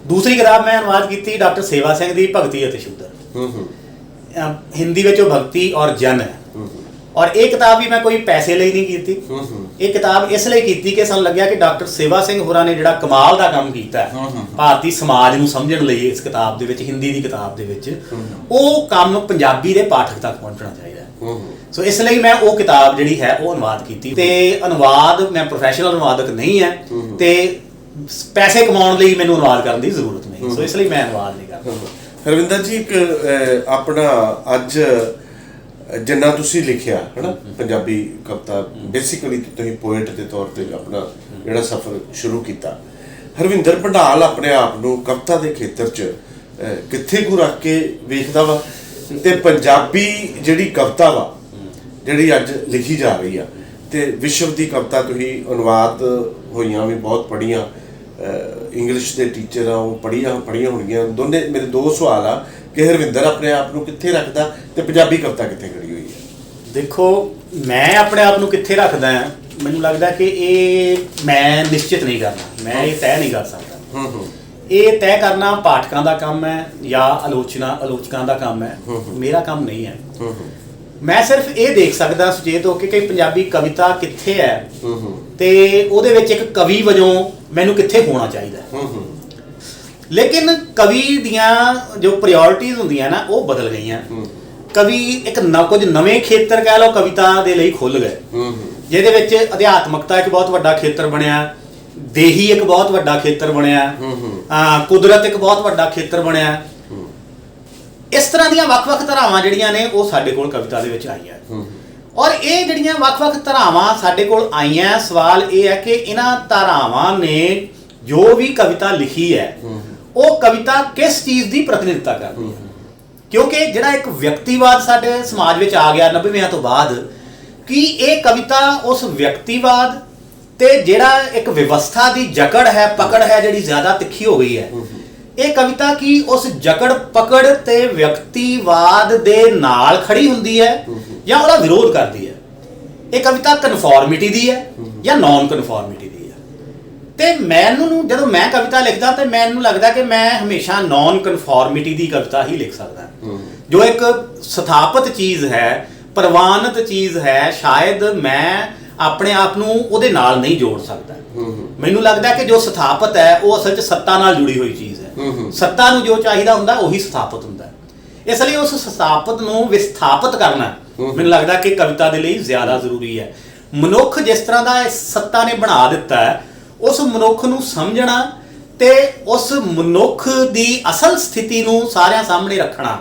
ਦੂਸਰੀ ਕਿਤਾਬ ਮੈਂ ਅਨੁਵਾਦ ਕੀਤੀ ਡਾਕਟਰ ਸੇਵਾ ਸਿੰਘ ਦੀ ਭਗਤੀ ਅਤੇ ਸ਼ੂਦਰ। ਹਿੰਦੀ ਵਿੱਚ ਉਹ ਭਗਤੀ ਔਰ ਜਨ ਹੈ। ਔਰ ਇਹ ਕਿਤਾਬ ਵੀ ਮੈਂ ਕੋਈ ਪੈਸੇ ਲਈ ਨਹੀਂ ਕੀਤੀ। ਇਹ ਕਿਤਾਬ ਇਸ ਲਈ ਕੀਤੀ ਕਿ ਸਾਨੂੰ ਲੱਗਿਆ ਕਿ ਡਾਕਟਰ ਸੇਵਾ ਸਿੰਘ ਹੋਰਾਂ ਨੇ ਜਿਹੜਾ ਕਮਾਲ ਦਾ ਕੰਮ ਕੀਤਾ ਭਾਰਤੀ ਸਮਾਜ ਨੂੰ ਸਮਝਣ ਲਈ ਇਸ ਕਿਤਾਬ ਦੇ ਵਿੱਚ, ਹਿੰਦੀ ਦੀ ਕਿਤਾਬ ਦੇ ਵਿੱਚ, ਉਹ ਕੰਮ ਪੰਜਾਬੀ ਦੇ ਪਾਠਕ ਤੱਕ ਪਹੁੰਚਣਾ ਚਾਹੀਦਾ। ਸੋ ਇਸ ਲਈ ਮੈਂ ਉਹ ਕਿਤਾਬ ਜਿਹੜੀ ਹੈ ਉਹ ਅਨੁਵਾਦ ਕੀਤੀ। ਤੇ ਅਨੁਵਾਦ, ਮੈਂ ਪ੍ਰੋਫੈਸ਼ਨਲ ਅਨੁਵਾਦਕ ਨਹੀਂ ਹੈ ਤੇ ਪੈਸੇ ਕਮਾਉਣ ਲਈ ਮੈਨੂੰ ਅਨੁਵਾਦ ਕਰਨ ਦੀ ਜ਼ਰੂਰਤ ਨਹੀਂ। ਸੋ ਇਸ ਲਈ ਮੈਂ ਅਨੁਵਾਦ ਨਹੀਂ ਕਰਦਾ। ਹਰਵਿੰਦਰ ਜੀ, ਇੱਕ ਆਪਣਾ ਅੱਜ ਜਿੰਨਾ ਤੁਸੀਂ ਲਿਖਿਆ ਹੈ ਨਾ ਪੰਜਾਬੀ ਕਵਿਤਾ, ਬੇਸਿਕਲੀ ਤੁਸੀਂ ਪੋਇਟ ਦੇ ਤੌਰ ਤੇ ਆਪਣਾ ਜਿਹੜਾ ਸਫ਼ਰ ਸ਼ੁਰੂ ਕੀਤਾ। ਹਰਵਿੰਦਰ ਭੰਡਾਲ ਆਪਣੇ ਆਪ ਨੂੰ ਕਵਿਤਾ ਦੇ ਖੇਤਰ 'ਚ ਕਿੱਥੇ ਕੁ ਰੱਖ ਕੇ ਵੇਖਦਾ ਵਾ, ਤੇ ਪੰਜਾਬੀ ਜਿਹੜੀ ਕਵਿਤਾ ਵਾ ਜਿਹੜੀ ਅੱਜ ਲਿਖੀ ਜਾ ਰਹੀ ਆ, ਤੇ ਵਿਸ਼ਵ ਦੀ ਕਵਿਤਾ ਤੁਸੀਂ ਅਨੁਵਾਦ ਹੋਈਆਂ ਵੀ ਬਹੁਤ ਪੜ੍ਹੀਆਂ, ਇੰਗਲਿਸ਼ ਦੇ ਟੀਚਰ ਆ ਉਹ ਪੜ੍ਹੀਆਂ ਹੋਣਗੀਆਂ ਦੋਨੇ। ਮੇਰੇ ਦੋ ਸਵਾਲ ਆ ਕਿ ਹਰਵਿੰਦਰ ਆਪਣੇ ਆਪ ਨੂੰ ਕਿੱਥੇ ਰੱਖਦਾ ਤੇ ਪੰਜਾਬੀ ਕਵਿਤਾ ਕਿੱਥੇ ਖੜੀ ਹੋਈ ਹੈ? ਦੇਖੋ, ਮੈਂ ਆਪਣੇ ਆਪ ਨੂੰ ਕਿੱਥੇ ਰੱਖਦਾ ਹਾਂ, ਮੈਨੂੰ ਲੱਗਦਾ ਕਿ ਇਹ ਮੈਂ ਨਿਸ਼ਚਿਤ ਨਹੀਂ ਕਰਨਾ, ਮੈਂ ਇਹ ਤੈਅ ਨਹੀਂ ਕਰ ਸਕਦਾ। ਇਹ ਤੈਅ ਕਰਨਾ ਪਾਠਕਾਂ ਦਾ ਕੰਮ ਹੈ ਜਾਂ ਆਲੋਚਕਾਂ ਦਾ ਕੰਮ ਹੈ, ਮੇਰਾ ਕੰਮ ਨਹੀਂ ਹੈ। ਮੈਂ ਸਿਰਫ ਇਹ ਦੇਖ ਸਕਦਾ ਸੁਚੇਤ ਹੋ ਕੇ ਕਿ ਪੰਜਾਬੀ ਕਵਿਤਾ ਕਿੱਥੇ ਹੈ ਤੇ ਉਹਦੇ ਵਿੱਚ ਇੱਕ ਕਵੀ ਵਜੋਂ ਮੈਨੂੰ ਕਿੱਥੇ ਹੋਣਾ ਚਾਹੀਦਾ। ਲੇਕਿਨ ਕਵੀ ਦੀਆਂ ਜੋ ਪ੍ਰਾਇੋਰਟੀਜ਼ ਹੁੰਦੀਆਂ ਨਾ ਉਹ ਬਦਲ ਗਈਆਂ। ਕਵੀ ਇੱਕ ਕੁਝ ਨਵੇਂ ਖੇਤਰ ਕਹਿ ਲਓ ਕਵਿਤਾ ਦੇ ਲਈ ਖੁੱਲ ਗਏ, ਜਿਹਦੇ ਵਿੱਚ ਅਧਿਆਤਮਕਤਾ ਇੱਕ ਬਹੁਤ ਵੱਡਾ ਖੇਤਰ ਬਣਿਆ, ਦੇਹੀ ਇੱਕ ਬਹੁਤ ਵੱਡਾ ਖੇਤਰ ਬਣਿਆ, ਕੁਦਰਤ ਇੱਕ ਬਹੁਤ ਵੱਡਾ ਖੇਤਰ ਬਣਿਆ। ਇਸ ਤਰ੍ਹਾਂ ਦੀਆਂ ਵੱਖ-ਵੱਖ ਧਾਰਾਵਾਂ ਜਿਹੜੀਆਂ ਨੇ ਉਹ ਸਾਡੇ ਕੋਲ ਕਵਿਤਾ ਦੇ ਵਿੱਚ ਆਈਆਂ। ਔਰ ਇਹ ਜਿਹੜੀਆਂ ਵੱਖ-ਵੱਖ ਧਾਰਾਵਾਂ ਸਾਡੇ ਕੋਲ ਆਈਆਂ, ਸਵਾਲ ਇਹ ਹੈ ਕਿ ਇਹਨਾਂ ਧਾਰਾਵਾਂ ਨੇ ਜੋ ਵੀ ਕਵਿਤਾ ਲਿਖੀ ਹੈ ਉਹ ਕਵਿਤਾ ਕਿਸ ਚੀਜ਼ ਦੀ ਪ੍ਰਤੀਨਿਧਤਾ ਕਰਦੀ ਹੈ। ਕਿਉਂਕਿ ਜਿਹੜਾ ਇੱਕ ਵਿਅਕਤੀਵਾਦ ਸਾਡੇ ਸਮਾਜ ਵਿੱਚ ਆ ਗਿਆ 90ਵਿਆਂ ਤੋਂ ਬਾਅਦ, ਕਿ ਇਹ ਕਵਿਤਾ ਉਸ ਵਿਅਕਤੀਵਾਦ ਤੇ ਜਿਹੜਾ ਇੱਕ ਵਿਵਸਥਾ ਦੀ ਜਕੜ ਹੈ, ਪਕੜ ਹੈ, ਜਿਹੜੀ ਜ਼ਿਆਦਾ ਤਿੱਖੀ ਹੋ ਗਈ ਹੈ, ਇਹ ਕਵਿਤਾ ਕੀ ਉਸ ਜਕੜ ਪਕੜ ਤੇ ਵਿਅਕਤੀਵਾਦ ਦੇ ਨਾਲ ਖੜੀ ਹੁੰਦੀ ਹੈ ਜਾਂ ਉਹਦਾ ਵਿਰੋਧ ਕਰਦੀ ਹੈ? ਇਹ ਕਵਿਤਾ ਕਨਫੋਰਮਿਟੀ ਦੀ ਹੈ ਜਾਂ ਨਾਨ ਕਨਫੋਰਮਿਟੀ ਦੀ ਹੈ? ਤੇ ਮੈਨੂੰ ਜਦੋਂ ਮੈਂ ਕਵਿਤਾ ਲਿਖਦਾ ਤੇ ਮੈਨੂੰ ਲੱਗਦਾ ਕਿ ਮੈਂ ਹਮੇਸ਼ਾ ਨਾਨ ਕਨਫੋਰਮਿਟੀ ਦੀ ਕਵਿਤਾ ਹੀ ਲਿਖ ਸਕਦਾ, ਜੋ ਇੱਕ ਸਥਾਪਿਤ ਚੀਜ਼ ਹੈ, ਪ੍ਰਵਾਨਿਤ ਚੀਜ਼ ਹੈ। ਸ਼ਾਇਦ ਮੈਂ ਆਪਣੇ ਆਪ ਨੂੰ ਉਹਦੇ ਨਾਲ ਨਹੀਂ ਜੋੜ ਸਕਦਾ। ਮੈਨੂੰ ਲੱਗਦਾ ਕਿ ਜੋ ਸਥਾਪਿਤ ਹੈ ਉਹ ਅਸਲ 'ਚ ਸੱਤਾ ਨਾਲ ਜੁੜੀ ਹੋਈ ਚੀਜ਼ ਹੈ। ਸੱਤਾ ਨੂੰ ਜੋ ਚਾਹੀਦਾ ਹੁੰਦਾ ਉਹੀ ਸਥਾਪਿਤ ਹੁੰਦਾ। ਇਸ ਲਈ ਉਸ ਸਥਾਪਿਤ ਨੂੰ ਵਿਸਥਾਪਿਤ ਕਰਨਾ ਮੈਨੂੰ ਲੱਗਦਾ ਕਿ ਕਵਿਤਾ ਦੇ ਲਈ ਜ਼ਿਆਦਾ ਜ਼ਰੂਰੀ ਹੈ। ਮਨੁੱਖ ਜਿਸ ਤਰ੍ਹਾਂ ਦਾ ਇਸ ਸੱਤਾ ਨੇ ਬਣਾ ਦਿੱਤਾ ਹੈ, ਉਸ ਮਨੁੱਖ ਨੂੰ ਸਮਝਣਾ ਤੇ ਉਸ ਮਨੁੱਖ ਦੀ ਅਸਲ ਸਥਿਤੀ ਨੂੰ ਸਾਰਿਆਂ ਸਾਹਮਣੇ ਰੱਖਣਾ,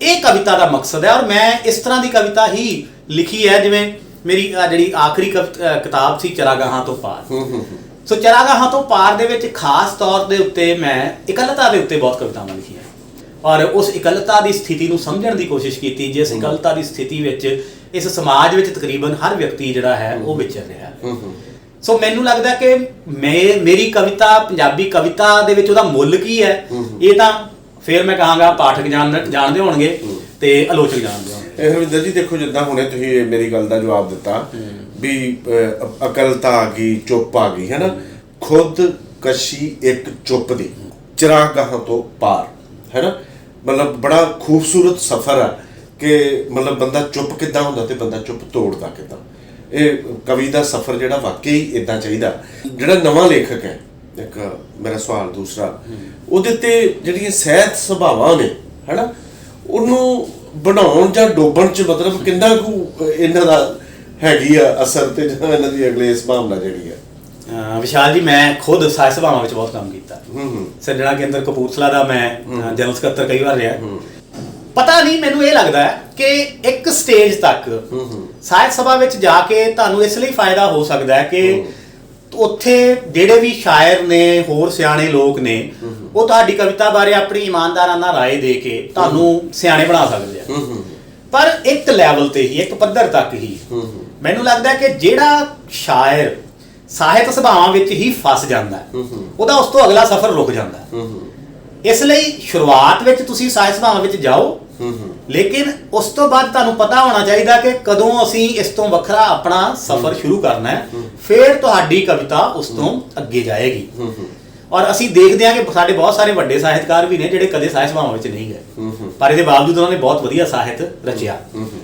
ਇਹ ਕਵਿਤਾ ਦਾ ਮਕਸਦ ਹੈ। ਔਰ ਮੈਂ ਇਸ ਤਰ੍ਹਾਂ ਦੀ ਕਵਿਤਾ ਹੀ ਲਿਖੀ ਹੈ, ਜਿਵੇਂ ਮੇਰੀ ਜਿਹੜੀ ਆਖਰੀ ਕਿਤਾਬ ਸੀ ਚਰਾਗਾਹਾਂ ਤੋਂ ਪਾਰ। ਸੋ ਚਰਾਗਾਹਾਂ ਤੋਂ ਪਾਰ ਦੇ ਵਿੱਚ ਖਾਸ ਤੌਰ ਦੇ ਉੱਤੇ ਮੈਂ ਇਕੱਲਤਾ ਦੇ ਉੱਤੇ ਬਹੁਤ ਕਵਿਤਾਵਾਂ ਲਿਖੀਆਂ ਔਰ ਉਸ ਇਕੱਲਤਾ ਦੀ ਸਥਿਤੀ ਨੂੰ ਸਮਝਣ ਦੀ ਕੋਸ਼ਿਸ਼ ਕੀਤੀ, ਜਿਸ ਇਕੱਲਤਾ ਦੀ ਸਥਿਤੀ ਵਿੱਚ ਇਸ ਸਮਾਜ ਵਿੱਚ ਤਕਰੀਬਨ ਹਰ ਵਿਅਕਤੀ ਜਿਹੜਾ ਹੈ ਉਹ ਵਿਚਰ ਰਿਹਾ ਹੈ। ਸੋ ਮੈਨੂੰ ਲੱਗਦਾ ਕਿ ਮੇਰੀ ਕਵਿਤਾ, ਪੰਜਾਬੀ ਕਵਿਤਾ ਦੇ ਵਿੱਚ ਉਹਦਾ ਮੁੱਲ ਕੀ ਹੈ, ਇਹ ਤਾਂ ਫਿਰ ਮੈਂ ਕਹਾਂਗਾ ਪਾਠਕ ਜਾਣਦੇ ਹੋਣਗੇ ਤੇ ਆਲੋਚਕ ਜਾਣਦੇ ਹੋਣਗੇ। ਹਰਵਿੰਦਰ ਜੀ ਦੇਖੋ, ਜਿੱਦਾਂ ਹੁਣੇ ਤੁਸੀਂ ਮੇਰੀ ਗੱਲ ਦਾ ਜਵਾਬ ਦਿੱਤਾ ਵੀ ਅਕਲਤਾ ਆ ਗਈ, ਚੁੱਪ ਆ ਗਈ, ਹੈ ਨਾ, ਖੁਦ ਕਸ਼ੀ ਇੱਕ ਚੁੱਪ ਦੀ, ਚਰਾਗਾਹਾਂ ਤੋਂ ਪਾਰ, ਹੈ ਨਾ, ਮਤਲਬ ਬੜਾ ਖੂਬਸੂਰਤ ਸਫ਼ਰ ਆ ਕਿ ਮਤਲਬ ਬੰਦਾ ਚੁੱਪ ਕਿੱਦਾਂ ਹੁੰਦਾ ਤੇ ਬੰਦਾ ਚੁੱਪ ਤੋੜਦਾ ਕਿੱਦਾਂ। ਇਹ ਕਵੀ ਦਾ ਸਫ਼ਰ ਜਿਹੜਾ ਵਾਕਈ ਇਦਾਂ ਚਾਹੀਦਾ। ਜਿਹੜਾ ਨਵਾਂ ਲੇਖਕ ਹੈ, ਇੱਕ ਮੇਰਾ ਸਵਾਲ ਦੂਸਰਾ, ਉਹਦੇ ਤੇ ਜਿਹੜੀਆਂ ਸਹਿਤ ਸੁਭਾਵਾਂ ਨੇ, ਹੈ ਨਾ, ਉਹਨੂੰ ਬਣਾਉਣ ਜਾਂ ਡੋਬਣ 'ਚ ਮਤਲਬ ਕਿੰਨਾ ਕੁ ਇਹਨਾਂ ਦਾ ਹੈਗੀ ਆ ਅਸਰ, ਤੇ ਜਾਂ ਇਹਨਾਂ ਦੀ ਅਗਲੇ ਸੰਭਾਵਨਾ ਜਿਹੜੀ ਹੈ। ਵਿਸ਼ਾਲ ਜੀ, ਮੈਂ ਖੁਦ ਸਾਹਿਤ ਸਭਾਵਾਂ ਵਿੱਚ ਬਹੁਤ ਕੰਮ ਕੀਤਾ। ਸਿਰਜਣਾ ਕੇਂਦਰ ਕਪੂਰਥਲਾ ਦਾ ਮੈਂ ਜਨਰਲ ਸਕੱਤਰ ਕਈ ਵਾਰ ਰਿਹਾ। ਪਤਾ ਨਹੀਂ, ਮੈਨੂੰ ਇਹ ਲੱਗਦਾ ਹੈ ਕਿ ਇੱਕ ਸਟੇਜ ਤੱਕ ਸਾਹਿਤ ਸਭਾ ਵਿੱਚ ਜਾ ਕੇ ਤੁਹਾਨੂੰ ਇਸ ਲਈ ਫਾਇਦਾ ਹੋ ਸਕਦਾ ਹੈ ਕਿ ਉੱਥੇ ਜਿਹੜੇ ਵੀ ਸ਼ਾਇਰ ਨੇ, ਹੋਰ ਸਿਆਣੇ ਲੋਕ ਨੇ, ਉਹ ਤੁਹਾਡੀ ਕਵਿਤਾ ਬਾਰੇ ਆਪਣੀ ਇਮਾਨਦਾਰਾਨਾ ਰਾਏ ਦੇ ਕੇ ਤੁਹਾਨੂੰ ਸਿਆਣੇ ਬਣਾ ਸਕਦੇ ਆ। ਪਰ ਇੱਕ ਲੈਵਲ ਤੇ ਹੀ, ਇੱਕ ਪੱਧਰ ਤੱਕ ਹੀ ਮੈਨੂੰ ਲੱਗਦਾ ਕਿ ਜਿਹੜਾ ਸ਼ਾਇਰ ਸਾਹਿਤ ਸਭਾਵਾਂ ਵਿੱਚ ਹੀ ਫਸ ਜਾਂਦਾ ਹੈ, ਉਹਦਾ ਉਸ ਤੋਂ ਅਗਲਾ ਸਫ਼ਰ ਰੁਕ ਜਾਂਦਾ ਹੈ। ਇਸ ਲਈ ਸ਼ੁਰੂਆਤ ਵਿੱਚ ਤੁਸੀਂ ਸਾਹਿਤ ਸਭਾਵਾਂ ਵਿੱਚ ਜਾਓ, ਲੇਕਿਨ ਉਸ ਤੋਂ ਬਾਅਦ ਤੁਹਾਨੂੰ ਪਤਾ ਹੋਣਾ ਚਾਹੀਦਾ ਕਿ ਕਦੋਂ ਅਸੀਂ ਇਸ ਤੋਂ ਵੱਖਰਾ ਆਪਣਾ ਸਫ਼ਰ ਸ਼ੁਰੂ ਕਰਨਾ ਹੈ, ਫਿਰ ਤੁਹਾਡੀ ਕਵਿਤਾ ਉਸ ਤੋਂ ਅੱਗੇ ਜਾਏਗੀ। ਔਰ ਅਸੀਂ ਦੇਖਦੇ ਹਾਂ ਕਿ ਸਾਡੇ ਬਹੁਤ ਸਾਰੇ ਵੱਡੇ ਸਾਹਿਤਕਾਰ ਵੀ ਨੇ ਜਿਹੜੇ ਕਦੇ ਸਾਹਿਤ ਸਭਾਵਾਂ ਵਿੱਚ ਨਹੀਂ ਗਏ, ਪਰ ਇਹਦੇ ਬਾਵਜੂਦ ਉਹਨਾਂ ਨੇ ਬਹੁਤ ਵਧੀਆ ਸਾਹਿਤ ਰਚਿਆ।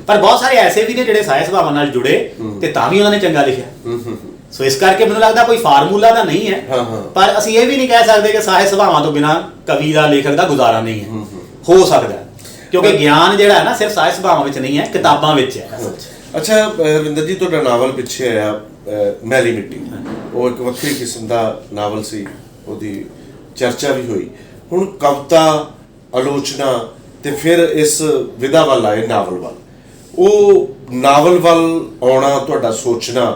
ਪਰ ਬਹੁਤ ਸਾਰੇ ਐਸੇ ਵੀ ਨੇ ਜਿਹੜੇ ਸਾਹਿਤ ਸਭਾਵਾਂ ਨਾਲ ਜੁੜੇ ਤੇ ਤਾਂ ਵੀ ਉਹਨਾਂ ਨੇ ਚੰਗਾ ਲਿਖਿਆ। ਸੋ ਇਸ ਕਰਕੇ ਮੈਨੂੰ ਲੱਗਦਾ ਕੋਈ ਫਾਰਮੂਲਾ ਤਾਂ ਨਹੀਂ ਹੈ, ਪਰ ਅਸੀਂ ਇਹ ਵੀ ਨਹੀਂ ਕਹਿ ਸਕਦੇ ਕਿ ਸਾਹਿਤ ਸਭਾਵਾਂ ਤੋਂ ਬਿਨਾਂ ਕਵੀ ਦਾ, ਲੇਖਕ ਦਾ ਗੁਜ਼ਾਰਾ ਨਹੀਂ ਹੈ। ਹੋ ਸਕਦਾ, ਕਿਉਂਕਿ ਗਿਆਨ ਜਿਹੜਾ ਹੈ ਨਾ ਸਿਰਫ ਸਾਹਿਤ ਸਭਾਵਾਂ ਵਿੱਚ ਨਹੀਂ ਹੈ, ਕਿਤਾਬਾਂ ਵਿੱਚ ਹੈ। ਅੱਛਾ ਰਵਿੰਦਰ ਜੀ, ਤੁਹਾਡਾ ਨਾਵਲ ਪਿੱਛੇ ਆਇਆ ਮੈਲੀ ਮਿੱਟੀ, ਉਹ ਇੱਕ ਵੱਖਰੀ ਕਿਸਮ ਦਾ ਨਾਵਲ ਸੀ, ਉਹਦੀ ਚਰਚਾ ਵੀ ਹੋਈ। ਹੁਣ ਕਵਿਤਾ, ਆਲੋਚਨਾ ਤੇ ਫਿਰ ਇਸ ਵਿਧਾ ਵੱਲ ਆਏ ਨਾਵਲ ਵੱਲ। ਉਹ ਨਾਵਲ ਵੱਲ ਆਉਣਾ, ਤੁਹਾਡਾ ਸੋਚਣਾ,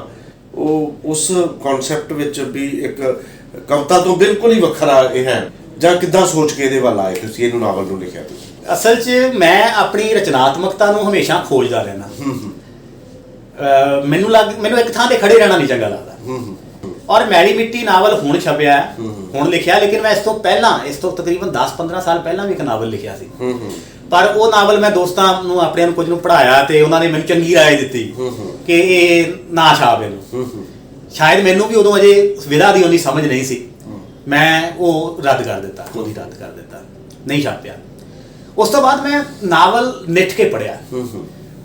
ਉਹ ਉਸ ਕਨਸੈਪਟ ਵਿੱਚ ਵੀ ਇੱਕ ਕਵਿਤਾ ਤੋਂ ਬਿਲਕੁਲ ਹੀ ਵੱਖਰਾ ਇਹ ਹੈ, ਜਾਂ ਕਿੱਦਾਂ ਸੋਚ ਕੇ ਇਹਦੇ ਵੱਲ ਆਏ ਤੁਸੀਂ, ਇਹਨੂੰ ਨਾਵਲ ਨੂੰ ਲਿਖਿਆ ਤੁਸੀਂ? ਅਸਲ 'ਚ ਮੈਂ ਆਪਣੀ ਰਚਨਾਤਮਕਤਾ ਨੂੰ ਹਮੇਸ਼ਾ ਖੋਜਦਾ ਰਹਿਣਾ। ਮੈਨੂੰ ਇੱਕ ਥਾਂ ਤੇ ਖੜੇ ਰਹਿਣਾ ਨਹੀਂ ਚੰਗਾ ਲੱਗਦਾ। ਔਰ ਮੈਲੀ ਮਿੱਟੀ ਨਾਵਲ ਹੁਣ ਛਪਿਆ, ਹੁਣ ਲਿਖਿਆ, ਲੇਕਿਨ ਮੈਂ ਇਸ ਤੋਂ ਪਹਿਲਾਂ, ਇਸ ਤੋਂ ਤਕਰੀਬਨ 10-15 ਸਾਲ ਪਹਿਲਾਂ ਵੀ ਇੱਕ ਨਾਵਲ ਲਿਖਿਆ ਸੀ। ਪਰ ਉਹ ਨਾਵਲ ਮੈਂ ਦੋਸਤਾਂ ਨੂੰ, ਆਪਣਿਆਂ ਨੂੰ ਕੁਝ ਨੂੰ ਪੜ੍ਹਾਇਆ ਤੇ ਉਹਨਾਂ ਨੇ ਮੈਨੂੰ ਚੰਗੀ ਰਾਏ ਦਿੱਤੀ ਕਿ ਇਹ ਨਾ ਛਾਪ ਇਹਨੂੰ। ਸ਼ਾਇਦ ਮੈਨੂੰ ਵੀ ਉਦੋਂ ਅਜੇ ਵਿਧਾ ਦੀ ਉਹਦੀ ਸਮਝ ਨਹੀਂ ਸੀ, ਮੈਂ ਉਹ ਰੱਦ ਕਰ ਦਿੱਤਾ, ਨਹੀਂ ਛਾਪਿਆ। ਉਸ ਤੋਂ ਬਾਅਦ ਮੈਂ ਨਾਵਲ ਨਿੱਠ ਕੇ ਪੜ੍ਹਿਆ,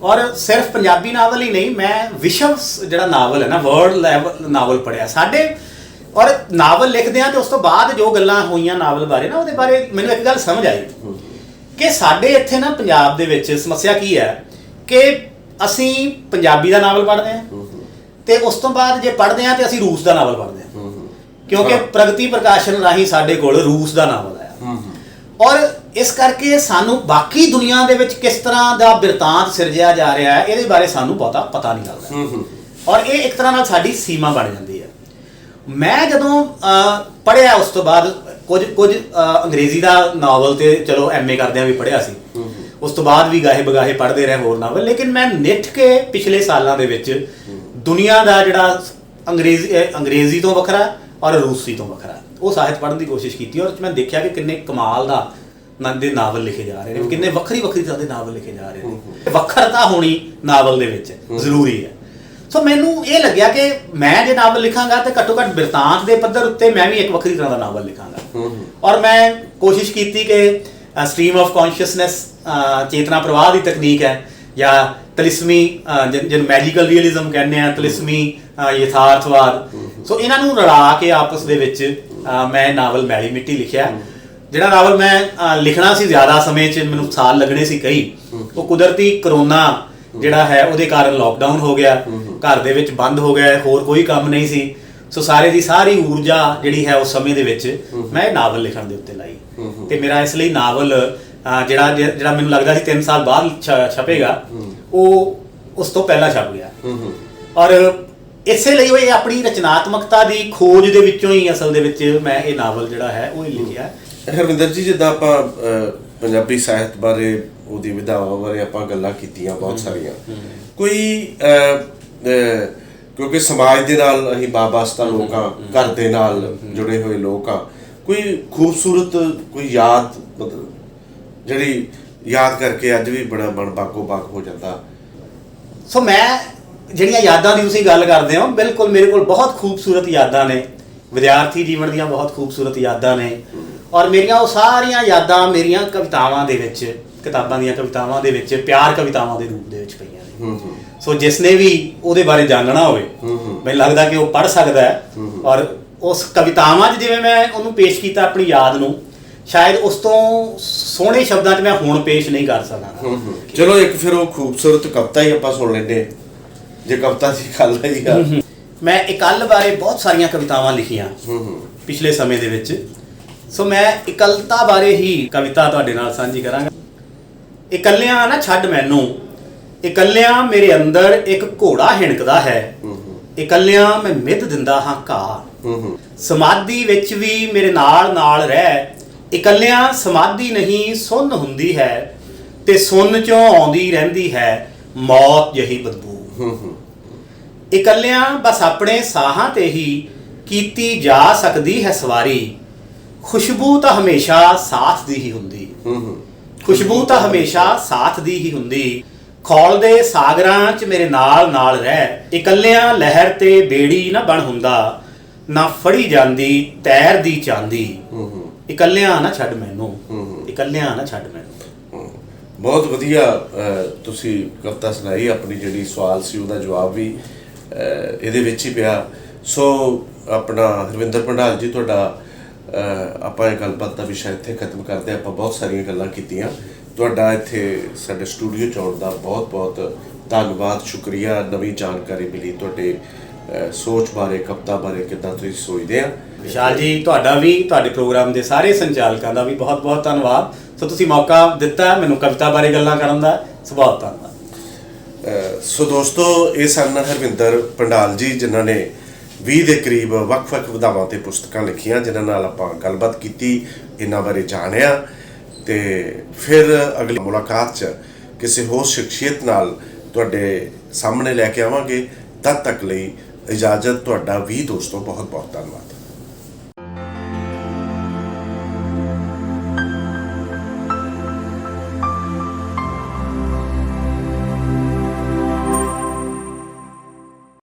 ਔਰ ਸਿਰਫ ਪੰਜਾਬੀ ਨਾਵਲ ਹੀ ਨਹੀਂ, ਮੈਂ ਵਿਸ਼ਵ ਜਿਹੜਾ ਨਾਵਲ ਹੈ ਨਾ, ਵਰਲਡ ਲੈਵਲ ਨਾਵਲ ਪੜ੍ਹਿਆ ਸਾਡੇ। ਔਰ ਨਾਵਲ ਲਿਖਦੇ ਹਾਂ ਤੇ ਉਸ ਤੋਂ ਬਾਅਦ ਜੋ ਗੱਲਾਂ ਹੋਈਆਂ ਨਾਵਲ ਬਾਰੇ ਨਾ, ਉਹਦੇ ਬਾਰੇ ਮੈਨੂੰ ਇੱਕ ਗੱਲ ਸਮਝ ਆਈ ਕਿ ਸਾਡੇ ਇੱਥੇ ਨਾ ਪੰਜਾਬ ਦੇ ਵਿੱਚ ਸਮੱਸਿਆ ਕੀ ਹੈ ਕਿ ਅਸੀਂ ਪੰਜਾਬੀ ਦਾ ਨਾਵਲ ਪੜ੍ਹਦੇ ਹਾਂ ਤੇ ਉਸ ਤੋਂ ਬਾਅਦ ਜੇ ਪੜ੍ਹਦੇ ਹਾਂ ਤੇ ਅਸੀਂ ਰੂਸ ਦਾ ਨਾਵਲ ਪੜ੍ਹਦੇ ਹਾਂ, ਕਿਉਂਕਿ ਪ੍ਰਗਤੀ ਪ੍ਰਕਾਸ਼ਨ ਰਾਹੀਂ ਸਾਡੇ ਕੋਲ ਰੂਸ ਦਾ ਨਾਵਲ ਆਇਆ। ਔਰ ਇਸ ਕਰਕੇ ਸਾਨੂੰ ਬਾਕੀ ਦੁਨੀਆ ਦੇ ਵਿੱਚ ਕਿਸ ਤਰ੍ਹਾਂ ਦਾ ਬਿਰਤਾਂਤ ਸਿਰਜਿਆ ਜਾ ਰਿਹਾ ਹੈ, ਇਹਦੇ ਬਾਰੇ ਸਾਨੂੰ ਬਹੁਤਾ ਪਤਾ ਨਹੀਂ ਲੱਗਦਾ। ਔਰ ਇਹ ਇੱਕ ਤਰ੍ਹਾਂ ਨਾਲ ਸਾਡੀ ਸੀਮਾ ਬਣ ਜਾਂਦੀ ਹੈ। ਮੈਂ ਜਦੋਂ ਪੜ੍ਹਿਆ ਉਸ ਤੋਂ ਬਾਅਦ ਕੁਝ ਅੰਗਰੇਜ਼ੀ ਦਾ ਨਾਵਲ ਤੇ ਚਲੋ MA ਕਰਦਿਆਂ ਵੀ ਪੜ੍ਹਿਆ ਸੀ, ਉਸ ਤੋਂ ਬਾਅਦ ਵੀ ਗਾਹੇ ਬਗਾਹੇ ਪੜ੍ਹਦੇ ਰਹੇ ਹੋਰ ਨਾਵਲ, ਲੇਕਿਨ ਮੈਂ ਨਿੱਠ ਕੇ ਪਿਛਲੇ ਸਾਲਾਂ ਦੇ ਵਿੱਚ ਦੁਨੀਆ ਦਾ ਜਿਹੜਾ ਅੰਗਰੇਜ਼ੀ ਤੋਂ ਵੱਖਰਾ ਔਰ ਰੂਸੀ ਤੋਂ ਵੱਖਰਾ ਉਹ ਸਾਹਿਤ ਪੜ੍ਹਨ ਦੀ ਕੋਸ਼ਿਸ਼ ਕੀਤੀ। ਔਰ ਮੈਂ ਦੇਖਿਆ ਕਿ ਕਿੰਨੇ ਕਮਾਲ ਦੇ ਨਾਵਲ ਲਿਖੇ ਜਾ ਰਹੇ ਨੇ, ਕਿੰਨੇ ਵੱਖਰੀ ਤਰ੍ਹਾਂ ਦੇ ਨਾਵਲ ਲਿਖੇ ਜਾ ਰਹੇ ਨੇ। ਵੱਖਰਤਾ ਹੋਣੀ ਨਾਵਲ ਦੇ ਵਿੱਚ ਜ਼ਰੂਰੀ ਹੈ। ਸੋ ਮੈਨੂੰ ਇਹ ਲੱਗਿਆ ਕਿ ਮੈਂ ਜੇ ਨਾਵਲ ਲਿਖਾਂਗਾ ਤੇ ਘੱਟੋ ਘੱਟ ਬਿਰਤਾਂਤ ਦੇ ਪੱਧਰ ਉੱਤੇ ਮੈਂ ਵੀ ਇੱਕ ਵੱਖਰੀ ਤਰ੍ਹਾਂ ਦਾ ਨਾਵਲ ਲਿਖਾਂਗਾ। ਔਰ ਮੈਂ ਕੋਸ਼ਿਸ਼ ਕੀਤੀ ਕਿ ਸਟ੍ਰੀਮ ਆਫ ਕੌਨਸ਼ੀਅਸਨੈਸ, ਚੇਤਨਾ ਪ੍ਰਵਾਹ ਦੀ ਤਕਨੀਕ ਹੈ, ਜਾਂ ਤਲਿਸਮੀ, ਜਿਹਨੂੰ ਮੈਜੀਕਲ ਰੀਅਲਿਜ਼ਮ ਕਹਿੰਦੇ ਆ, ਤਲਿਸਮੀ ਯਥਾਰਥਵਾਦ, ਸੋ ਇਹਨਾਂ ਨੂੰ ਰਲਾ ਕੇ ਆਪਸ ਦੇ ਵਿੱਚ ਮੈਂ ਨਾਵਲ ਮੈਲੀ ਮਿੱਟੀ ਲਿਖਿਆ। ਜਿਹੜਾ ਨਾਵਲ ਮੈਂ ਲਿਖਣਾ ਸੀ ਜ਼ਿਆਦਾ ਸਮੇਂ 'ਚ, ਮੈਨੂੰ ਸਾਲ ਲੱਗਣੇ ਸੀ ਕਈ, ਉਹ ਕੁਦਰਤੀ ਕਰੋਨਾ ਜਿਹੜਾ ਹੈ ਉਹਦੇ ਕਾਰਨ ਲੋਕਡਾਊਨ ਹੋ ਗਿਆ, ਘਰ ਦੇ ਵਿੱਚ ਬੰਦ ਹੋ ਗਿਆ, ਹੋਰ ਕੋਈ ਕੰਮ ਨਹੀਂ ਸੀ। ਸੋ ਸਾਰੇ ਦੀ ਸਾਰੀ ਊਰਜਾ ਜਿਹੜੀ ਹੈ ਉਸ ਸਮੇਂ ਦੇ ਵਿੱਚ ਮੈਂ ਇਹ ਨਾਵਲ ਲਿਖਣ ਦੇ ਉੱਤੇ ਲਾਈ। ਤੇ ਮੇਰਾ ਇਸ ਲਈ ਨਾਵਲ ਜਿਹੜਾ ਮੈਨੂੰ ਲੱਗਦਾ ਸੀ 3 ਸਾਲ ਬਾਅਦ ਛਪੇਗਾ, ਉਹ ਉਸ ਤੋਂ ਪਹਿਲਾਂ ਛਪ ਗਿਆ। ਔਰ ਇਸੇ ਲਈ ਉਹ ਇਹ ਆਪਣੀ ਰਚਨਾਤਮਕਤਾ ਦੀ ਖੋਜ ਦੇ ਵਿੱਚੋਂ ਹੀ ਅਸਲ ਦੇ ਵਿੱਚ ਮੈਂ ਇਹ ਨਾਵਲ ਜਿਹੜਾ ਹੈ ਉਹ ਲਿਖਿਆ। ਹਰਵਿੰਦਰ ਜੀ, ਜਿੱਦਾਂ ਆਪਾਂ ਪੰਜਾਬੀ ਸਾਹਿਤ ਬਾਰੇ, ਉਹਦੀ ਵਿਧਾਵਾਂ ਬਾਰੇ ਆਪਾਂ ਗੱਲਾਂ ਕੀਤੀਆਂ ਬਹੁਤ ਸਾਰੀਆਂ, ਕੋਈ ਕਿਉਂਕਿ ਸਮਾਜ ਦੇ ਨਾਲ ਅਸੀਂ ਵਾਬਸਤਾ ਲੋਕ ਹਾਂ, ਘਰ ਦੇ ਨਾਲ ਜੁੜੇ ਹੋਏ ਲੋਕ ਹਾਂ, ਕੋਈ ਖੂਬਸੂਰਤ ਕੋਈ ਯਾਦ ਮਤਲਬ ਜਿਹੜੀ ਯਾਦ ਕਰਕੇ ਅੱਜ ਵੀ ਬੜਾ ਮਨ ਬਾਗੋ ਬਾਗ ਹੋ ਜਾਂਦਾ? ਸੋ ਮੈਂ ਜਿਹੜੀਆਂ ਯਾਦਾਂ ਦੀ ਤੁਸੀਂ ਗੱਲ ਕਰਦੇ ਹੋ, ਬਿਲਕੁਲ ਮੇਰੇ ਕੋਲ ਬਹੁਤ ਖੂਬਸੂਰਤ ਯਾਦਾਂ ਨੇ, ਵਿਦਿਆਰਥੀ ਜੀਵਨ ਦੀਆਂ ਬਹੁਤ ਖੂਬਸੂਰਤ ਯਾਦਾਂ ਨੇ। ਔਰ ਮੇਰੀਆਂ ਉਹ ਸਾਰੀਆਂ ਯਾਦਾਂ ਮੇਰੀਆਂ ਕਵਿਤਾਵਾਂ ਦੇ ਵਿੱਚ, ਕਿਤਾਬਾਂ ਦੀਆਂ ਕਵਿਤਾਵਾਂ ਦੇ ਵਿੱਚ, ਪਿਆਰ ਕਵਿਤਾਵਾਂ ਦੇ ਰੂਪ ਦੇ ਵਿੱਚ ਪਈਆਂ ਨੇ। ਸੋ ਜਿਸ ਨੇ ਵੀ ਉਹਦੇ ਬਾਰੇ ਜਾਣਨਾ ਹੋਵੇ, ਮੈਨੂੰ ਲੱਗਦਾ ਕਿ ਉਹ ਪੜ੍ਹ ਸਕਦਾ ਹੈ। ਔਰ ਉਸ ਕਵਿਤਾਵਾਂ 'ਚ ਜਿਵੇਂ ਮੈਂ ਉਹਨੂੰ ਪੇਸ਼ ਕੀਤਾ ਆਪਣੀ ਯਾਦ ਨੂੰ, ਸ਼ਾਇਦ ਉਸ ਤੋਂ ਸੋਹਣੇ ਸ਼ਬਦਾਂ 'ਚ ਮੈਂ ਹੁਣ ਪੇਸ਼ ਨਹੀਂ ਕਰ ਸਕਾਂਗਾ। ਚਲੋ ਇੱਕ ਫਿਰ ਉਹ ਖੂਬਸੂਰਤ ਕਵਿਤਾ ਹੀ ਆਪਾਂ ਸੁਣ ਲੈਂਦੇ, ਜੇ ਕਵਿਤਾ ਦੀ ਗੱਲ ਹੈ ਆ। ਮੈਂ ਇਕੱਲ ਬਾਰੇ ਬਹੁਤ ਸਾਰੀਆਂ ਕਵਿਤਾਵਾਂ ਲਿਖੀਆਂ ਪਿਛਲੇ ਸਮੇਂ ਦੇ ਵਿੱਚ। ਸੋ ਮੈਂ ਇਕੱਲਤਾ ਬਾਰੇ ਹੀ ਕਵਿਤਾ ਤੁਹਾਡੇ ਨਾਲ ਸਾਂਝੀ ਕਰਾਂਗਾ। ਇਕੱਲਿਆਂ ਨਾ ਛੱਡ ਮੈਨੂੰ, ਇਕੱਲਿਆਂ ਮੇਰੇ ਅੰਦਰ ਇੱਕ ਘੋੜਾ ਹਿਣਕਦਾ ਹੈ, ਇਕੱਲਿਆਂ ਮੈਂ ਮਿੱਧ ਦਿੰਦਾ ਹਾਂ ਘਾਹ, ਸਮਾਧੀ ਵਿੱਚ ਵੀ ਮੇਰੇ ਨਾਲ ਨਾਲ ਰਹਿ, ਇਕੱਲਿਆਂ ਸਮਾਧੀ ਨਹੀਂ ਸੁੰਨ ਹੁੰਦੀ ਹੈ, ਤੇ ਸੁੰਨ ਚੋਂ ਆਉਂਦੀ ਰਹਿੰਦੀ ਹੈ ਮੌਤ ਜਿਹੀ ਬਦਬੂ। ਇਕੱਲਿਆਂ ਬਸ ਆਪਣੇ ਸਾਹਾਂ ਤੇ ਹੀ ਕੀਤੀ ਜਾ ਸਕਦੀ ਹੈ ਸਵਾਰੀ, ਖੁਸ਼ਬੂ ਤਾਂ ਹਮੇਸ਼ਾ ਸਾਥ ਦੀ ਹੀ ਹੁੰਦੀ, ਖੁਸ਼ਬੂ ਤਾਂ ਹਮੇਸ਼ਾ ਸਾਥ ਦੀ ਹੀ ਹੁੰਦੀ, ਖੌਲਦੇ ਸਾਗਰਾਂ 'ਚ ਮੇਰੇ ਨਾਲ ਨਾਲ ਰਹਿ, ਇਕੱਲਿਆਂ ਲਹਿਰ ਤੇ ਬੇੜੀ ਨਾ ਬਣ ਹੁੰਦਾ, ਨਾ ਫੜੀ ਜਾਂਦੀ ਤੈਰਦੀ ਚਾਂਦੀ, ਇਕੱਲਿਆਂ ਨਾ ਛੱਡ ਮੈਨੂੰ, ਇਕੱਲਿਆਂ ਨਾ ਛੱਡ ਮੈਨੂੰ। ਬਹੁਤ ਵਧੀਆ ਤੁਸੀਂ ਕਵਿਤਾ ਸੁਣਾਈ। ਆਪਣੀ ਜਿਹੜੀ ਸਵਾਲ ਸੀ ਉਹਦਾ ਜਵਾਬ ਵੀ ਇਹਦੇ ਵਿੱਚ ਹੀ ਪਿਆ। ਸੋ ਆਪਣਾ ਹਰਵਿੰਦਰ ਪੰਡਾਲ ਜੀ, ਤੁਹਾਡਾ ਆਪਾਂ ਇਹ ਗੱਲਬਾਤ ਦਾ ਵਿਸ਼ਾ ਇੱਥੇ ਖਤਮ ਕਰਦੇ। ਆਪਾਂ ਬਹੁਤ ਸਾਰੀਆਂ ਗੱਲਾਂ ਕੀਤੀਆਂ। ਤੁਹਾਡਾ ਇੱਥੇ ਸਾਡੇ ਸਟੂਡੀਓ 'ਚ ਆਉਣ ਦਾ ਬਹੁਤ ਬਹੁਤ ਧੰਨਵਾਦ, ਸ਼ੁਕਰੀਆ। ਨਵੀਂ ਜਾਣਕਾਰੀ ਮਿਲੀ ਤੁਹਾਡੇ ਸੋਚ ਬਾਰੇ, ਕਵਿਤਾ ਬਾਰੇ, ਕਿੱਦਾਂ ਤੁਸੀਂ ਸੋਚਦੇ ਆ। ਵਿਸ਼ਾਲ ਜੀ, ਤੁਹਾਡਾ ਵੀ, ਤੁਹਾਡੇ ਪ੍ਰੋਗਰਾਮ ਦੇ ਸਾਰੇ ਸੰਚਾਲਕਾਂ ਦਾ ਵੀ ਬਹੁਤ ਬਹੁਤ ਧੰਨਵਾਦ। ਸੋ ਤੁਸੀਂ ਮੌਕਾ ਦਿੱਤਾ ਮੈਨੂੰ ਕਵਿਤਾ ਬਾਰੇ ਗੱਲਾਂ ਕਰਨ ਦਾ, ਸੋ ਬਹੁਤ ਧੰਨਵਾਦ। ਸੋ ਦੋਸਤੋ, ਇਹ ਸਨ ਹਰਵਿੰਦਰ ਪੰਡਾਲ ਜੀ, ਜਿਨ੍ਹਾਂ ਨੇ 20 ਦੇ ਕਰੀਬ ਵੱਖ-ਵੱਖ ਵਿਧਾਵਾਂ ਤੇ ਪੁਸਤਕਾਂ ਲਿਖੀਆਂ, ਜਿਨ੍ਹਾਂ ਨਾਲ ਆਪਾਂ ਗੱਲਬਾਤ ਕੀਤੀ, ਇਹਨਾਂ ਬਾਰੇ ਜਾਣਿਆ। ਤੇ ਫਿਰ ਅਗਲੀ ਮੁਲਾਕਾਤ 'ਚ ਕਿਸੇ ਹੋਰ ਸ਼ਖਸੀਅਤ ਨਾਲ ਤੁਹਾਡੇ ਸਾਹਮਣੇ ਲੈ ਕੇ ਆਵਾਂਗੇ। ਤਦ ਤੱਕ ਲਈ ਇਜਾਜ਼ਤ, ਤੁਹਾਡਾ ਵੀ ਦੋਸਤੋ ਬਹੁਤ ਬਹੁਤ ਧੰਨਵਾਦ।